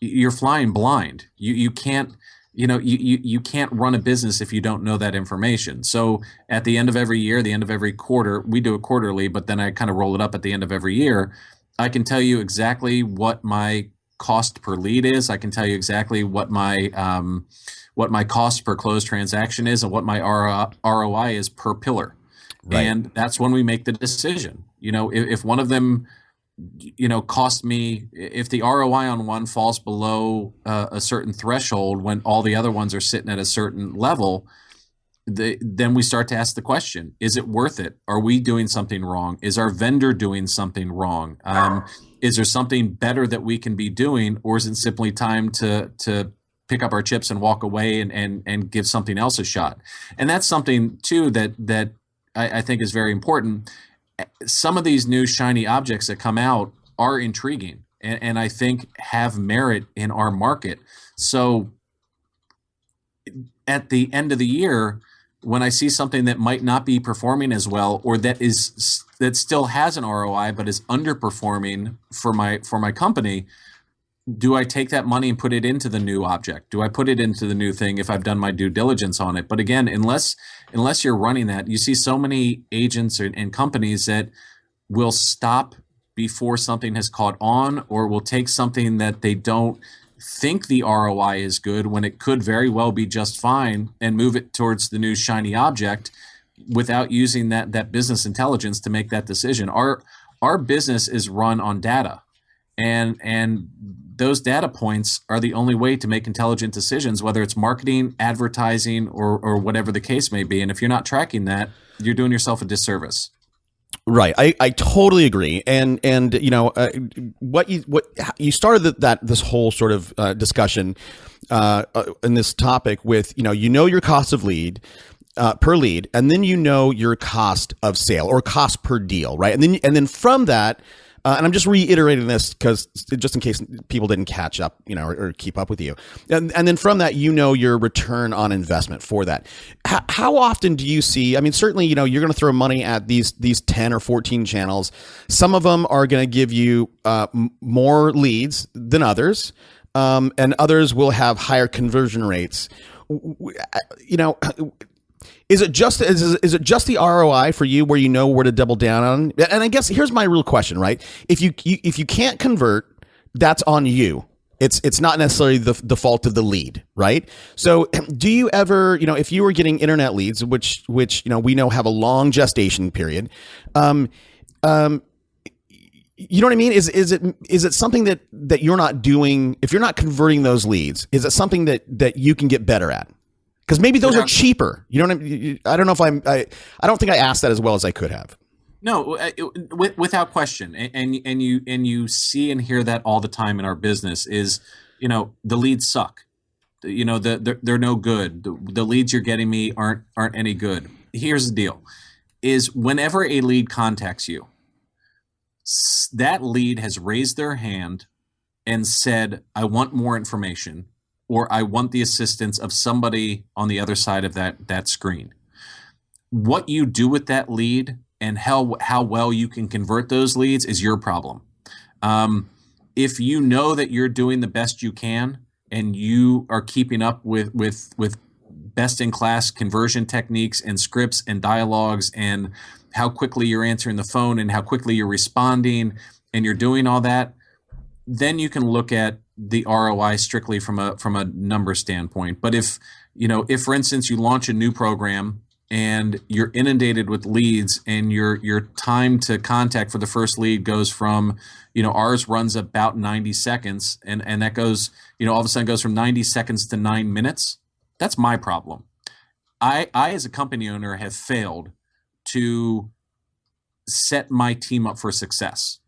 Speaker 3: you're flying blind. You can't you can't run a business if you don't know that information. So at the end of every year, the end of every quarter, we do it quarterly, but then I kind of roll it up at the end of every year. I can tell you exactly what my cost per lead is. I can tell you exactly what my cost per closed transaction is, and what my ROI is per pillar. Right. And that's when we make the decision. If one of them cost me, if the ROI on one falls below a certain threshold when all the other ones are sitting at a certain level, then we start to ask the question, is it worth it? Are we doing something wrong? Is our vendor doing something wrong? Is there something better that we can be doing, or is it simply time to pick up our chips and walk away and give something else a shot? And that's something too that I think is very important. Some of these new shiny objects that come out are intriguing and I think have merit in our market. So at the end of the year, when I see something that might not be performing as well, or that still has an ROI but is underperforming for my company, do I take that money and put it into the new object? Do I put it into the new thing if I've done my due diligence on it? But again, unless you're running that, you see so many agents and companies that will stop before something has caught on, or will take something that they don't think the ROI is good when it could very well be just fine, and move it towards the new shiny object without using that business intelligence to make that decision. Our business is run on data, and those data points are the only way to make intelligent decisions, whether it's marketing, advertising, or whatever the case may be. And if you're not tracking that, you're doing yourself a disservice.
Speaker 1: Right, I totally agree, and what you started this whole sort of discussion in this topic with your cost of lead per lead, and then your cost of sale or cost per deal, right, and then from that. And I'm just reiterating this because just in case people didn't catch up, or keep up with you. And then from that, your return on investment for that. How often do you see, I mean, certainly, you're going to throw money at these 10 or 14 channels. Some of them are going to give you more leads than others. And others will have higher conversion rates. Is it just the ROI for you where where to double down on? And I guess here's my real question, right? If you can't convert, that's on you. It's not necessarily the fault of the lead, right? So do you ever, if you were getting internet leads, which we know have a long gestation period, you know what I mean? Is it something that you're not doing? If you're not converting those leads, is it something that you can get better at? Because maybe those are cheaper. You know what I mean? I don't know if I don't think I asked that as well as I could have.
Speaker 3: No, without question, and you see and hear that all the time in our business is, the leads suck. They're no good. The leads you're getting me aren't any good. Here's the deal: is whenever a lead contacts you, that lead has raised their hand and said, "I want more information." Or I want the assistance of somebody on the other side of that screen. What you do with that lead and how well you can convert those leads is your problem. If you know that you're doing the best you can and you are keeping up with best-in-class conversion techniques and scripts and dialogues and how quickly you're answering the phone and how quickly you're responding and you're doing all that, then you can look at the ROI strictly from a number standpoint. But if for instance you launch a new program and you're inundated with leads and your time to contact for the first lead goes from, ours runs about 90 seconds and that goes, all of a sudden goes from 90 seconds to 9 minutes, that's my problem. I as a company owner have failed to set my team up for success.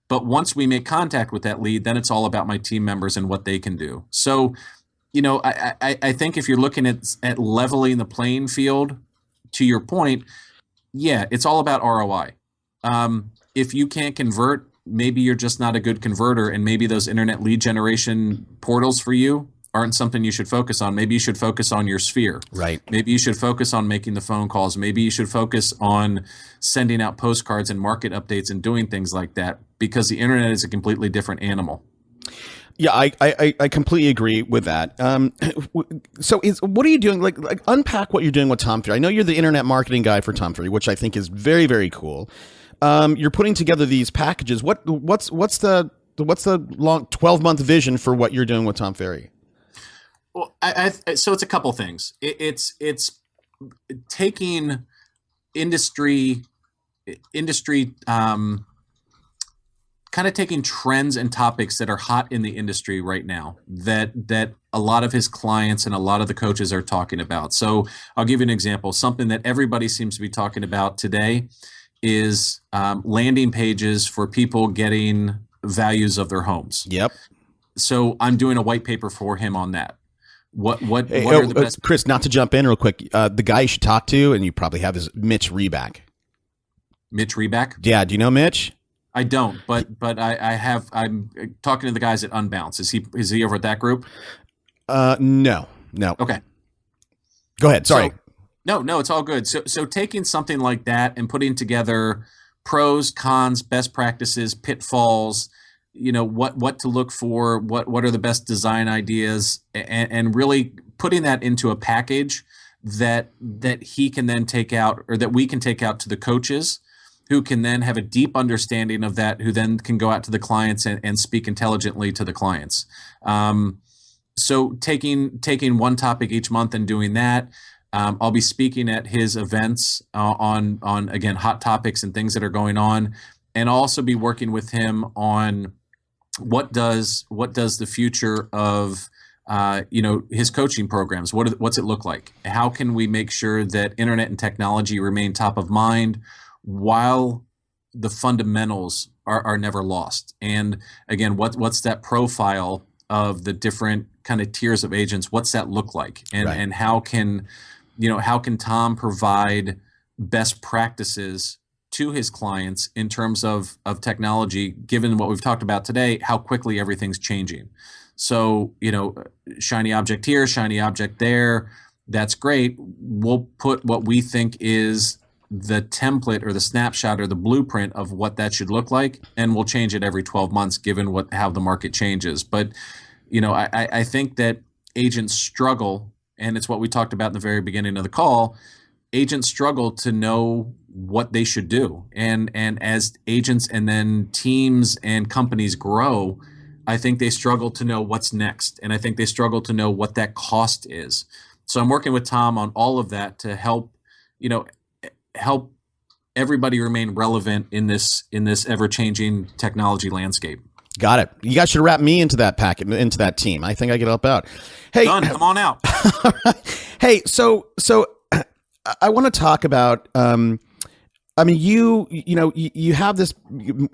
Speaker 3: But once we make contact with that lead, then it's all about my team members and what they can do. So, I think if you're looking at leveling the playing field, to your point, yeah, it's all about ROI. If you can't convert, maybe you're just not a good converter, and maybe those internet lead generation portals for you aren't something you should focus on. Maybe you should focus on your sphere.
Speaker 1: Right.
Speaker 3: Maybe you should focus on making the phone calls. Maybe you should focus on sending out postcards and market updates and doing things like that, because the internet is a completely different animal.
Speaker 1: Yeah, I completely agree with that. So what are you doing? Like unpack what you're doing with Tom Ferry. I know you're the internet marketing guy for Tom Ferry, which I think is very, very cool. You're putting together these packages. What's the long 12-month vision for what you're doing with Tom Ferry?
Speaker 3: Well, so it's a couple things. It's taking industry, kind of taking trends and topics that are hot in the industry right now that a lot of his clients and a lot of the coaches are talking about. So I'll give you an example. Something that everybody seems to be talking about today is landing pages for people getting values of their homes.
Speaker 1: Yep.
Speaker 3: So I'm doing a white paper for him on that. What are the best?
Speaker 1: Chris, not to jump in real quick, the guy you should talk to, and you probably have, is Mitch Reback.
Speaker 3: Mitch Reback?
Speaker 1: Yeah, do you know Mitch?
Speaker 3: I don't, but I'm talking to the guys at Unbounce. Is he over at that group?
Speaker 1: No.
Speaker 3: Okay.
Speaker 1: Go ahead. Sorry.
Speaker 3: No, it's all good. So taking something like that and putting together pros, cons, best practices, pitfalls, what to look for, what are the best design ideas, and really putting that into a package that he can then take out, or that we can take out to the coaches, who can then have a deep understanding of that, who then can go out to the clients and speak intelligently to the clients. So taking one topic each month and doing that. I'll be speaking at his events on again, hot topics and things that are going on, and I'll also be working with him on what does the future of his coaching programs, what's it look like? How can we make sure that internet and technology remain top of mind? while the fundamentals are never lost. And again, what's that profile of the different kind of tiers of agents? What's that look like? And
Speaker 1: Right.
Speaker 3: and how can Tom provide best practices to his clients in terms of technology, given what we've talked about today, how quickly everything's changing. So, shiny object here, shiny object there, that's great. We'll put what we think is the template or the snapshot or the blueprint of what that should look like, and we'll change it every 12 months given how the market changes. But, I think that agents struggle, and it's what we talked about in the very beginning of the call. Agents struggle to know what they should do. And as agents and then teams and companies grow, I think they struggle to know what's next. And I think they struggle to know what that cost is. So I'm working with Tom on all of that to help everybody remain relevant in this ever-changing technology landscape.
Speaker 1: Got it. You guys should wrap me into that packet, into that team. I think I can help out. Hey,
Speaker 3: Done. Come on out.
Speaker 1: Hey, so I want to talk about. You have this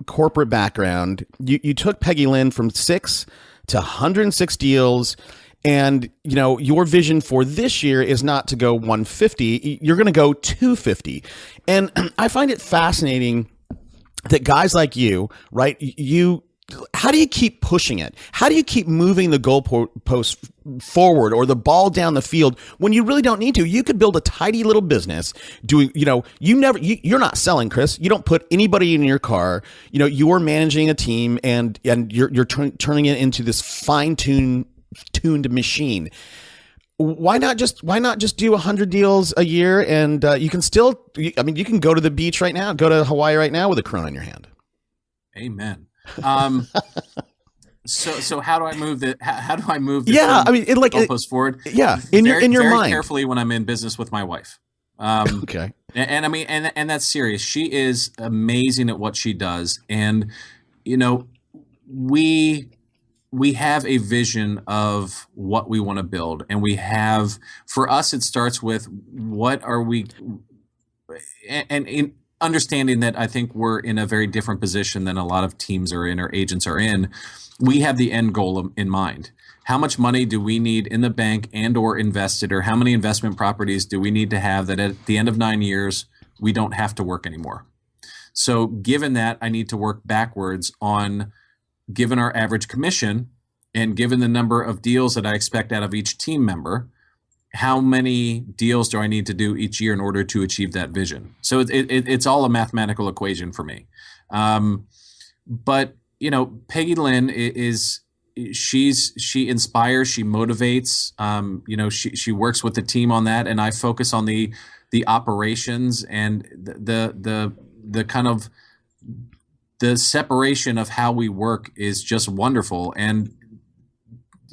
Speaker 1: corporate background. You took Peggy Lynn from 6 to 106 deals, and your vision for this year is not to go 150. You're going to go 250, and I find it fascinating that guys like you, right? How do you keep pushing it? How do you keep moving the goalpost forward or the ball down the field when you really don't need to? You could build a tidy little business doing, you're not selling, Chris. You don't put anybody in your car. You're managing a team and you're turning it into this tuned machine. Why not just do 100 deals a year? And you can go to the beach right now, go to Hawaii right now with a Corona in your hand.
Speaker 3: Amen. So how do I move the goalpost forward?
Speaker 1: Yeah, in your
Speaker 3: very
Speaker 1: mind.
Speaker 3: Carefully when I'm in business with my wife.
Speaker 1: Okay.
Speaker 3: And that's serious. She is amazing at what she does, and we have a vision of what we want to build, and for us it starts with what are we, and in understanding that I think we're in a very different position than a lot of teams are in or agents are in. We have the end goal in mind. How much money do we need in the bank and or invested, or how many investment properties do we need to have that at the end of 9 years, we don't have to work anymore? So given that, I need to work backwards on, given our average commission and given the number of deals that I expect out of each team member, how many deals do I need to do each year in order to achieve that vision? So it's all a mathematical equation for me. But Peggy Lynn she inspires, she motivates. She works with the team on that, and I focus on the operations and the kind of the separation of how we work is just wonderful. And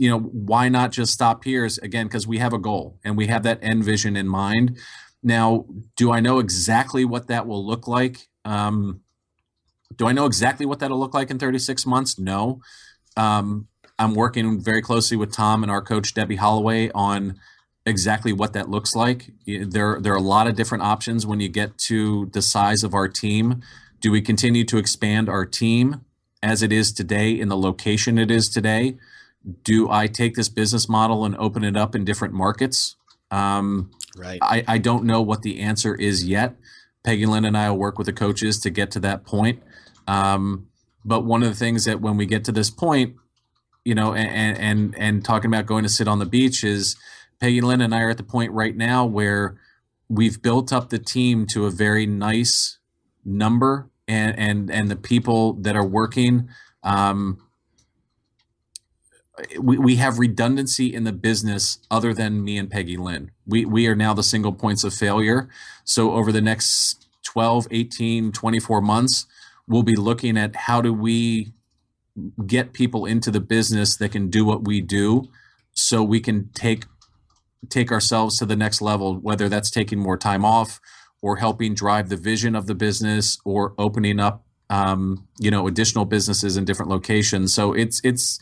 Speaker 3: why not just stop here? Again, because we have a goal and we have that end vision in mind. Now, do I know exactly what that will look like? Do I know exactly what that'll look like in 36 months? No. I'm working very closely with Tom and our coach, Debbie Holloway, on exactly what that looks like. There are a lot of different options when you get to the size of our team. Do we continue to expand our team as it is today in the location it is today? Do I take this business model and open it up in different markets?
Speaker 1: Right.
Speaker 3: I don't know what the answer is yet. Peggy Lynn and I will work with the coaches to get to that point. But one of the things that when we get to this point, and talking about going to sit on the beach, is Peggy Lynn and I are at the point right now where we've built up the team to a very nice number, and the people that are working, we have redundancy in the business other than me and Peggy Lynn. We are now the single points of failure. So over the next 12, 18, 24 months, we'll be looking at how do we get people into the business that can do what we do, so we can take ourselves to the next level, whether that's taking more time off or helping drive the vision of the business or opening up additional businesses in different locations. So it's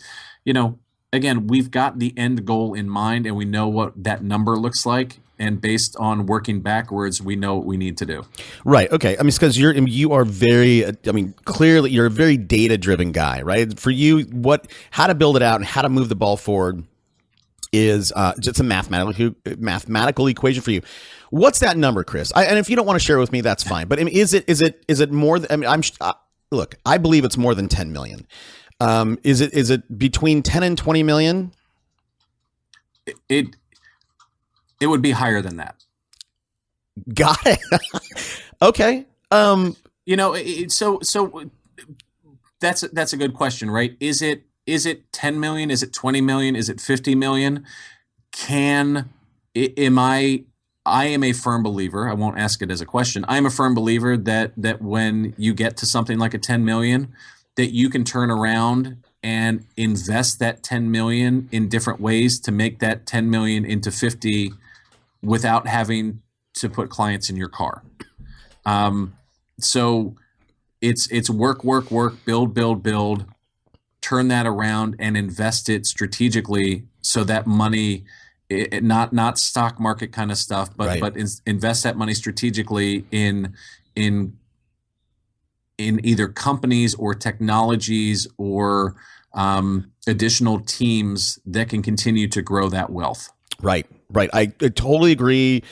Speaker 3: again, we've got the end goal in mind and we know what that number looks like. and based on working backwards, we know what we need to do.
Speaker 1: Right. Okay. I mean, because you are very, I mean, clearly you're a very data driven guy, right? For you, how to build it out and how to move the ball forward is just a mathematical equation for you. What's that number, Chris? And if you don't want to share it with me, that's fine. But I mean, is it more than, I mean, look, I believe it's more than 10 million. Is it between 10 and 20 million?
Speaker 3: It would be higher than that.
Speaker 1: Got it. Okay.
Speaker 3: So that's a good question, right? Is it 10 million? Is it 20 million? Is it 50 million? I am a firm believer. I won't ask it as a question. I am a firm believer that when you get to something like a 10 million, that you can turn around and invest that 10 million in different ways to make that 10 million into 50 without having to put clients in your car. So it's work, build, turn that around and invest it strategically so that money, not stock market kind of stuff, but invest that money strategically in either companies or technologies or additional teams that can continue to grow that wealth.
Speaker 1: Right. I totally agree.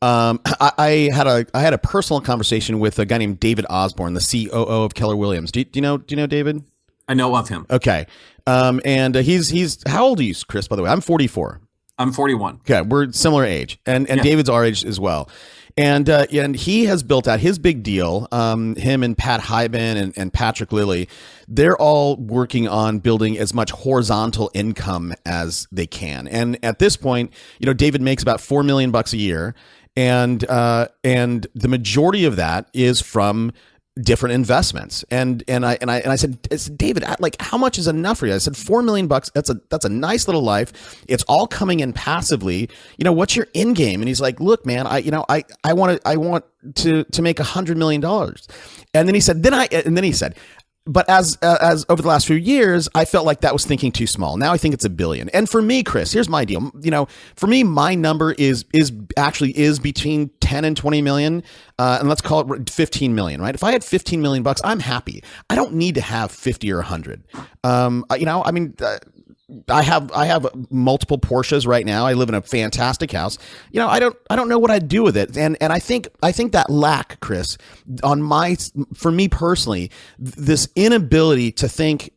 Speaker 1: I had a personal conversation with a guy named David Osborne, the COO of Keller Williams. Do you know David?
Speaker 3: I know of him.
Speaker 1: Okay. And he's how old are you, Chris? By the way, I'm 44.
Speaker 3: I'm 41.
Speaker 1: Okay, we're similar age, and David's our age as well. And he has built out his big deal. Him and Pat Hyben and Patrick Lilly, they're all working on building as much horizontal income as they can. And at this point, David makes about $4 million a year, and the majority of that is from different investments. And I said, David, like, how much is enough for you? I said, $4 million. That's a nice little life. It's all coming in passively. What's your end game? And he's like, look, man, I want to make $100 million. And then he said, but as over the last few years, I felt like that was thinking too small. Now I think it's $1 billion. And for me, Chris, here's my deal. For me, my number is between 10 and 20 million. And let's call it 15 million, right? If I had 15 million bucks, I'm happy. I don't need to have 50 or 100. I have multiple Porsches right now. I live in a fantastic house. I don't know what I'd do with it. And I think that lack, Chris, for me personally, this inability to think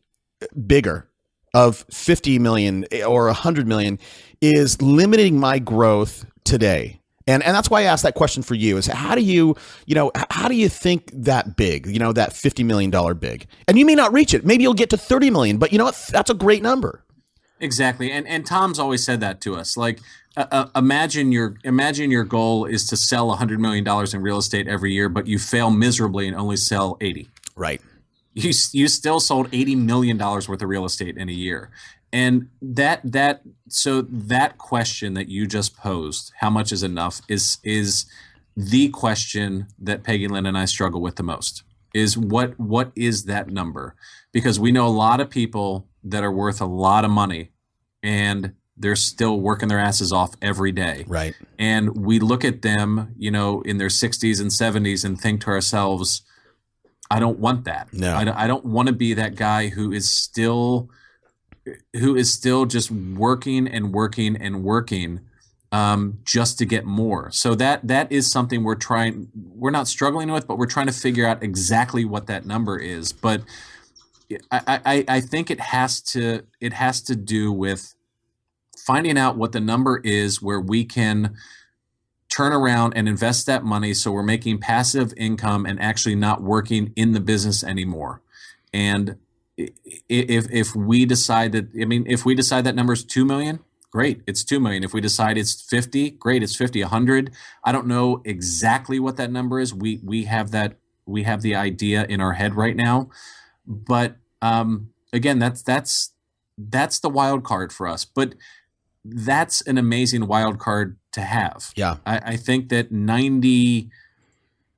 Speaker 1: bigger of 50 million or 100 million is limiting my growth today. And that's why I asked that question for you is how do you think that big, that $50 million big? And you may not reach it. Maybe you'll get to 30 million, but you know what? That's a great number.
Speaker 3: Exactly. And Tom's always said that to us. Like, imagine your goal is to sell $100 million in real estate every year, but you fail miserably and only sell 80.
Speaker 1: Right.
Speaker 3: You still sold $80 million worth of real estate in a year. And that question that you just posed, how much is enough, is the question that Peggy Lynn and I struggle with the most. Is what is that number? Because we know a lot of people that are worth a lot of money and they're still working their asses off every day.
Speaker 1: Right.
Speaker 3: And we look at them, in their 60s and 70s and think to ourselves, I don't want that.
Speaker 1: No.
Speaker 3: I don't want to be that guy who is still just working and working and working just to get more. So that is something we're not struggling with, but we're trying to figure out exactly what that number is. But I think it has to do with finding out what the number is where we can turn around and invest that money so we're making passive income and actually not working in the business anymore. And if we decide that number is 2 million, great, it's 2 million. If we decide it's 50, great, it's 50, 100. I don't know exactly what that number is. We have the idea in our head right now. But again, that's the wild card for us. But that's an amazing wild card to have.
Speaker 1: Yeah.
Speaker 3: I think that 90,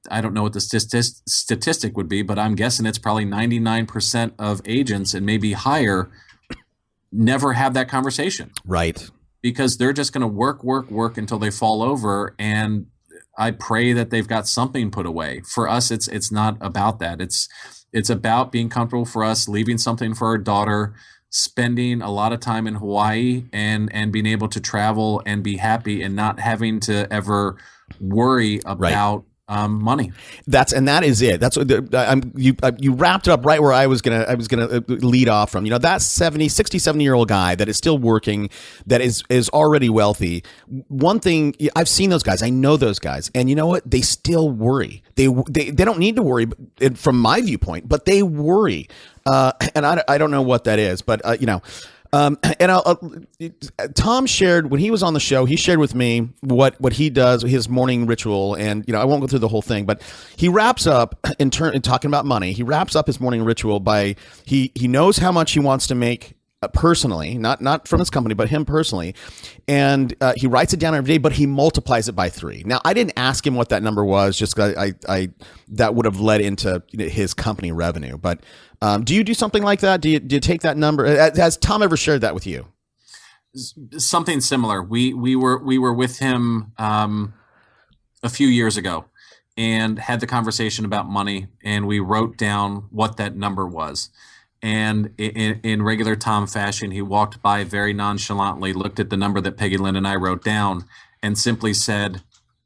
Speaker 3: I don't know what the statistic would be, but I'm guessing it's probably 99% of agents and maybe higher never have that conversation.
Speaker 1: Right.
Speaker 3: because they're just going to work until they fall over. And I pray that they've got something put away. For us, it's not about that. It's about being comfortable for us, leaving something for our daughter, spending a lot of time in Hawaii, and being able to travel and be happy and not having to ever worry about money.
Speaker 1: That is it. That's what you wrapped it up right where I was gonna lead off from. That 70-year-old guy that is still working, that is already wealthy. One thing, I've seen those guys. I know those guys, and you know what? They still worry. They don't need to worry from my viewpoint, but they worry. And I don't know what that is, but Tom shared when he was on the show. He shared with me what he does, his morning ritual, and I won't go through the whole thing, but he wraps up in talking about money. He wraps up his morning ritual by he knows how much he wants to make personally, not from his company, but him personally, and he writes it down every day, but he multiplies it by 3. Now, I didn't ask him what that number was, just because I that would have led into his company revenue, but. Do you do something like that? Do you take that number? Has Tom ever shared that with you?
Speaker 3: Something similar. We were with him a few years ago and had the conversation about money, and we wrote down what that number was. And in regular Tom fashion, he walked by very nonchalantly, looked at the number that Peggy Lynn and I wrote down, and simply said,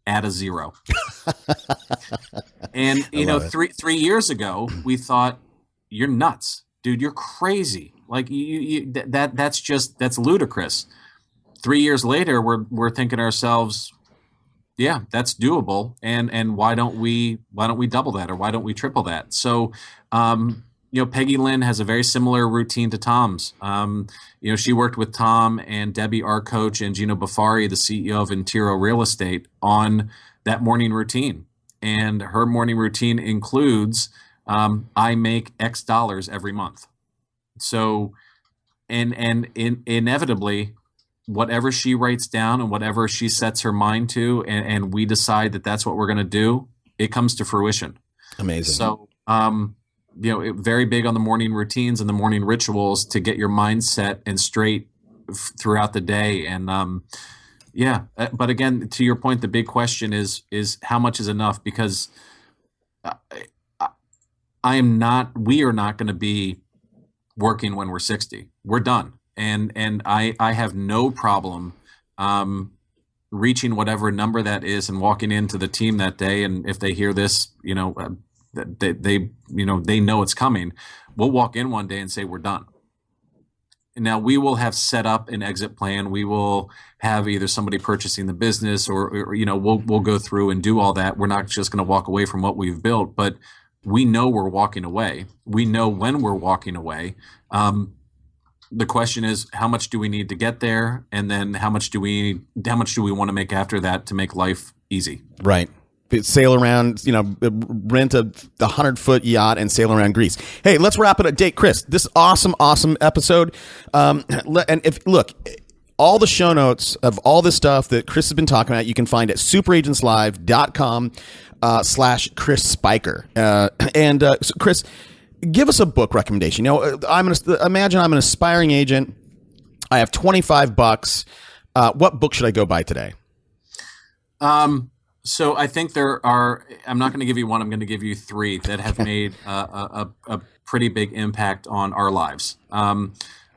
Speaker 3: "Add a 0." And 3 years ago, we thought, "You're nuts, dude. You're crazy. Like that's ludicrous." 3 years later, we're thinking to ourselves, yeah, that's doable. And why don't we double that, or why don't we triple that? So, Peggy Lynn has a very similar routine to Tom's. She worked with Tom and Debbie, our coach, and Gino Buffari, the CEO of Intero Real Estate, on that morning routine. And her morning routine includes, I make X dollars every month. So, and inevitably, whatever she writes down and whatever she sets her mind to, and we decide that that's what we're going to do, it comes to fruition.
Speaker 1: Amazing.
Speaker 3: So, very big on the morning routines and the morning rituals to get your mindset and straight throughout the day. And, but again, to your point, the big question is how much is enough? Because, we are not going to be working when we're 60. We're done. And I have no problem reaching whatever number that is and walking into the team that day. And if they hear this, they know it's coming. We'll walk in one day and say, we're done. And now we will have set up an exit plan. We will have either somebody purchasing the business or we'll go through and do all that. We're not just going to walk away from what we've built, but we know we're walking away. We know when we're walking away. The question is, how much do we need to get there? And then how much do we want to make after that to make life easy? Right.
Speaker 1: Sail around, rent a 100-foot yacht and sail around Greece. Hey, let's wrap it up. Chris, this awesome episode. And all the show notes of all the stuff that Chris has been talking about, you can find at superagentslive.com /Chris Speicher. So Chris, give us a book recommendation. Imagine I'm an aspiring agent. I have $25. What book should I go buy today?
Speaker 3: So I think I'm not going to give you one. I'm going to give you 3 that have made a pretty big impact on our lives.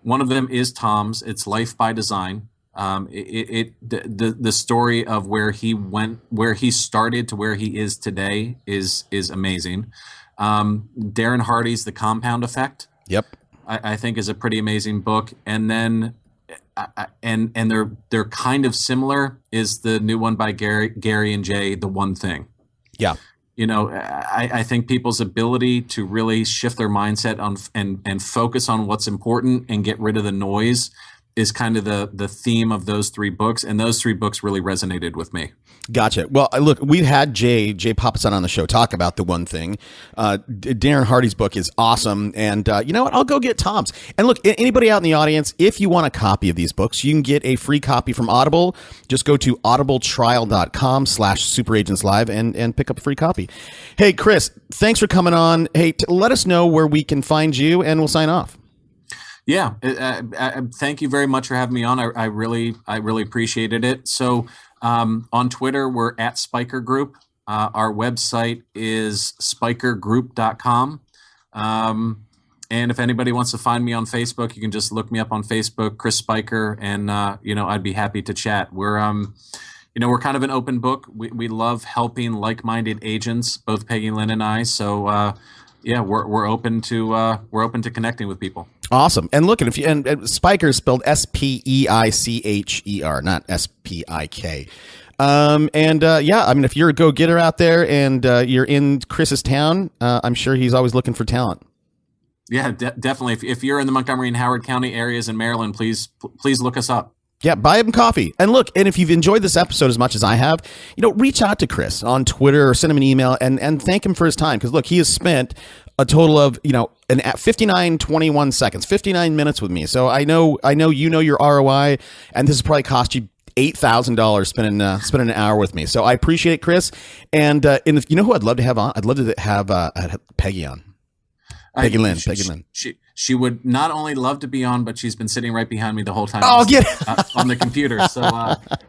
Speaker 3: One of them is Tom's. It's Life by Design. The story of where he went, where he started to where he is today is amazing. Darren Hardy's The Compound Effect.
Speaker 1: Yep.
Speaker 3: I think is a pretty amazing book. And then, and they're kind of similar is the new one by Gary and Jay, The One Thing.
Speaker 1: Yeah.
Speaker 3: I think people's ability to really shift their mindset on and focus on what's important and get rid of the noise is kind of the theme of those 3 books. And those 3 books really resonated with me.
Speaker 1: Gotcha. Well, look, we've had Jay Papasan on the show talk about The One Thing. Darren Hardy's book is awesome. And you know what? I'll go get Tom's. And look, anybody out in the audience, if you want a copy of these books, you can get a free copy from Audible. Just go to audibletrial.com /superagentslive and pick up a free copy. Hey, Chris, thanks for coming on. Hey, let us know where we can find you and we'll sign off.
Speaker 3: Yeah, thank you very much for having me on. I really appreciated it. So on Twitter, we're at Speicher Group. Our website is speichergroup.com. And if anybody wants to find me on Facebook, you can just look me up on Facebook, Chris Speicher, and I'd be happy to chat. We're we're kind of an open book. We love helping like-minded agents, both Peggy Lynn and I. So we're open to connecting with people.
Speaker 1: Awesome. And look, and Speicher is spelled Speicher, not Spik. If you're a go-getter out there and you're in Chris's town, I'm sure he's always looking for talent.
Speaker 3: Yeah, definitely. If you're in the Montgomery and Howard County areas in Maryland, please look us up.
Speaker 1: Yeah, buy him coffee. And look, and if you've enjoyed this episode as much as I have, reach out to Chris on Twitter or send him an email and thank him for his time. Because look, he has spent a total of 59 seconds, 59 minutes with me. So I know your ROI, and this has probably cost you $8,000 spending an hour with me. So I appreciate it, Chris. And who I'd love to have on? I'd love to have Peggy on. Peggy Lynn.
Speaker 3: She would not only love to be on, but she's been sitting right behind me the whole time.
Speaker 1: Oh, get
Speaker 3: on the computer. So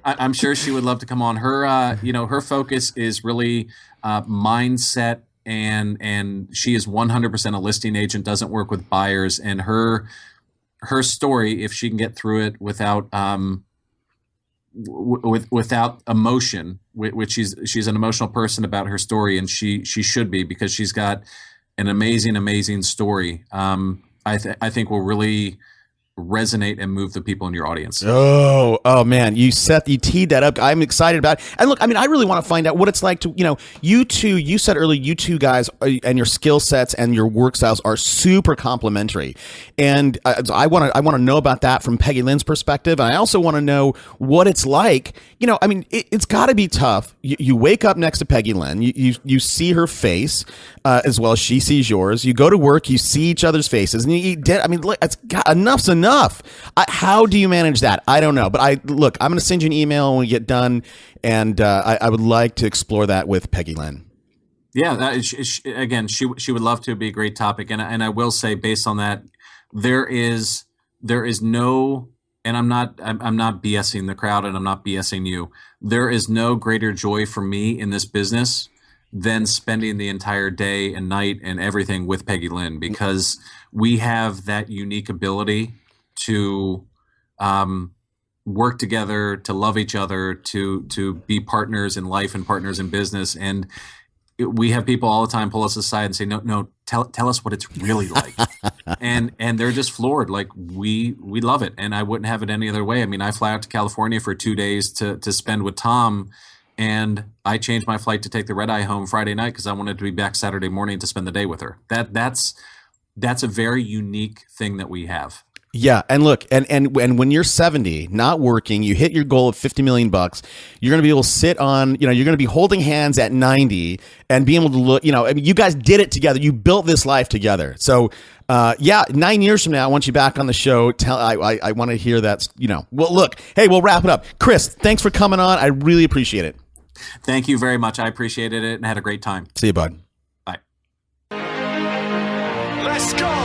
Speaker 3: I'm sure she would love to come on. Her her focus is really mindset, and she is 100% a listing agent. Doesn't work with buyers, and her story, if she can get through it without without emotion, which she's an emotional person about her story, and she should be, because she's got an amazing story. I think will really resonate and move the people in your audience.
Speaker 1: Oh man, you teed that up. I'm excited about it. And look, I really want to find out what it's like to, you said earlier, you two guys and your skill sets and your work styles are super complementary. And I want to know about that from Peggy Lynn's perspective. And I also want to know what it's like. It's got to be tough. You wake up next to Peggy Lynn, you see her face as well as she sees yours. You go to work, you see each other's faces, and you eat dinner. Look, enough's enough. How do you manage that? I don't know, but I'm going to send you an email when we get done, and I would like to explore that with Peggy Lynn.
Speaker 3: Yeah, she would love to. Be a great topic, and I will say, based on that, there is no, and I'm not BSing the crowd, and I'm not BSing you. There is no greater joy for me in this business than spending the entire day and night and everything with Peggy Lynn, because we have that unique ability to work together, to love each other, to be partners in life and partners in business. And we have people all the time pull us aside and say, no, tell us what it's really like. and they're just floored. Like, we love it. And I wouldn't have it any other way. I fly out to California for 2 days to spend with Tom, and I changed my flight to take the red eye home Friday night because I wanted to be back Saturday morning to spend the day with her. That's a very unique thing that we have.
Speaker 1: Yeah, and look, and when you're 70, not working, you hit your goal of $50 million, you're going to be able to sit on, you're going to be holding hands at 90 and be able to look, you guys did it together. You built this life together. So, 9 years from now, I want you back on the show. I want to hear that, Well, look, hey, we'll wrap it up. Chris, thanks for coming on. I really appreciate it.
Speaker 3: Thank you very much. I appreciated it and had a great time.
Speaker 1: See you, bud.
Speaker 3: Bye.
Speaker 2: Let's go.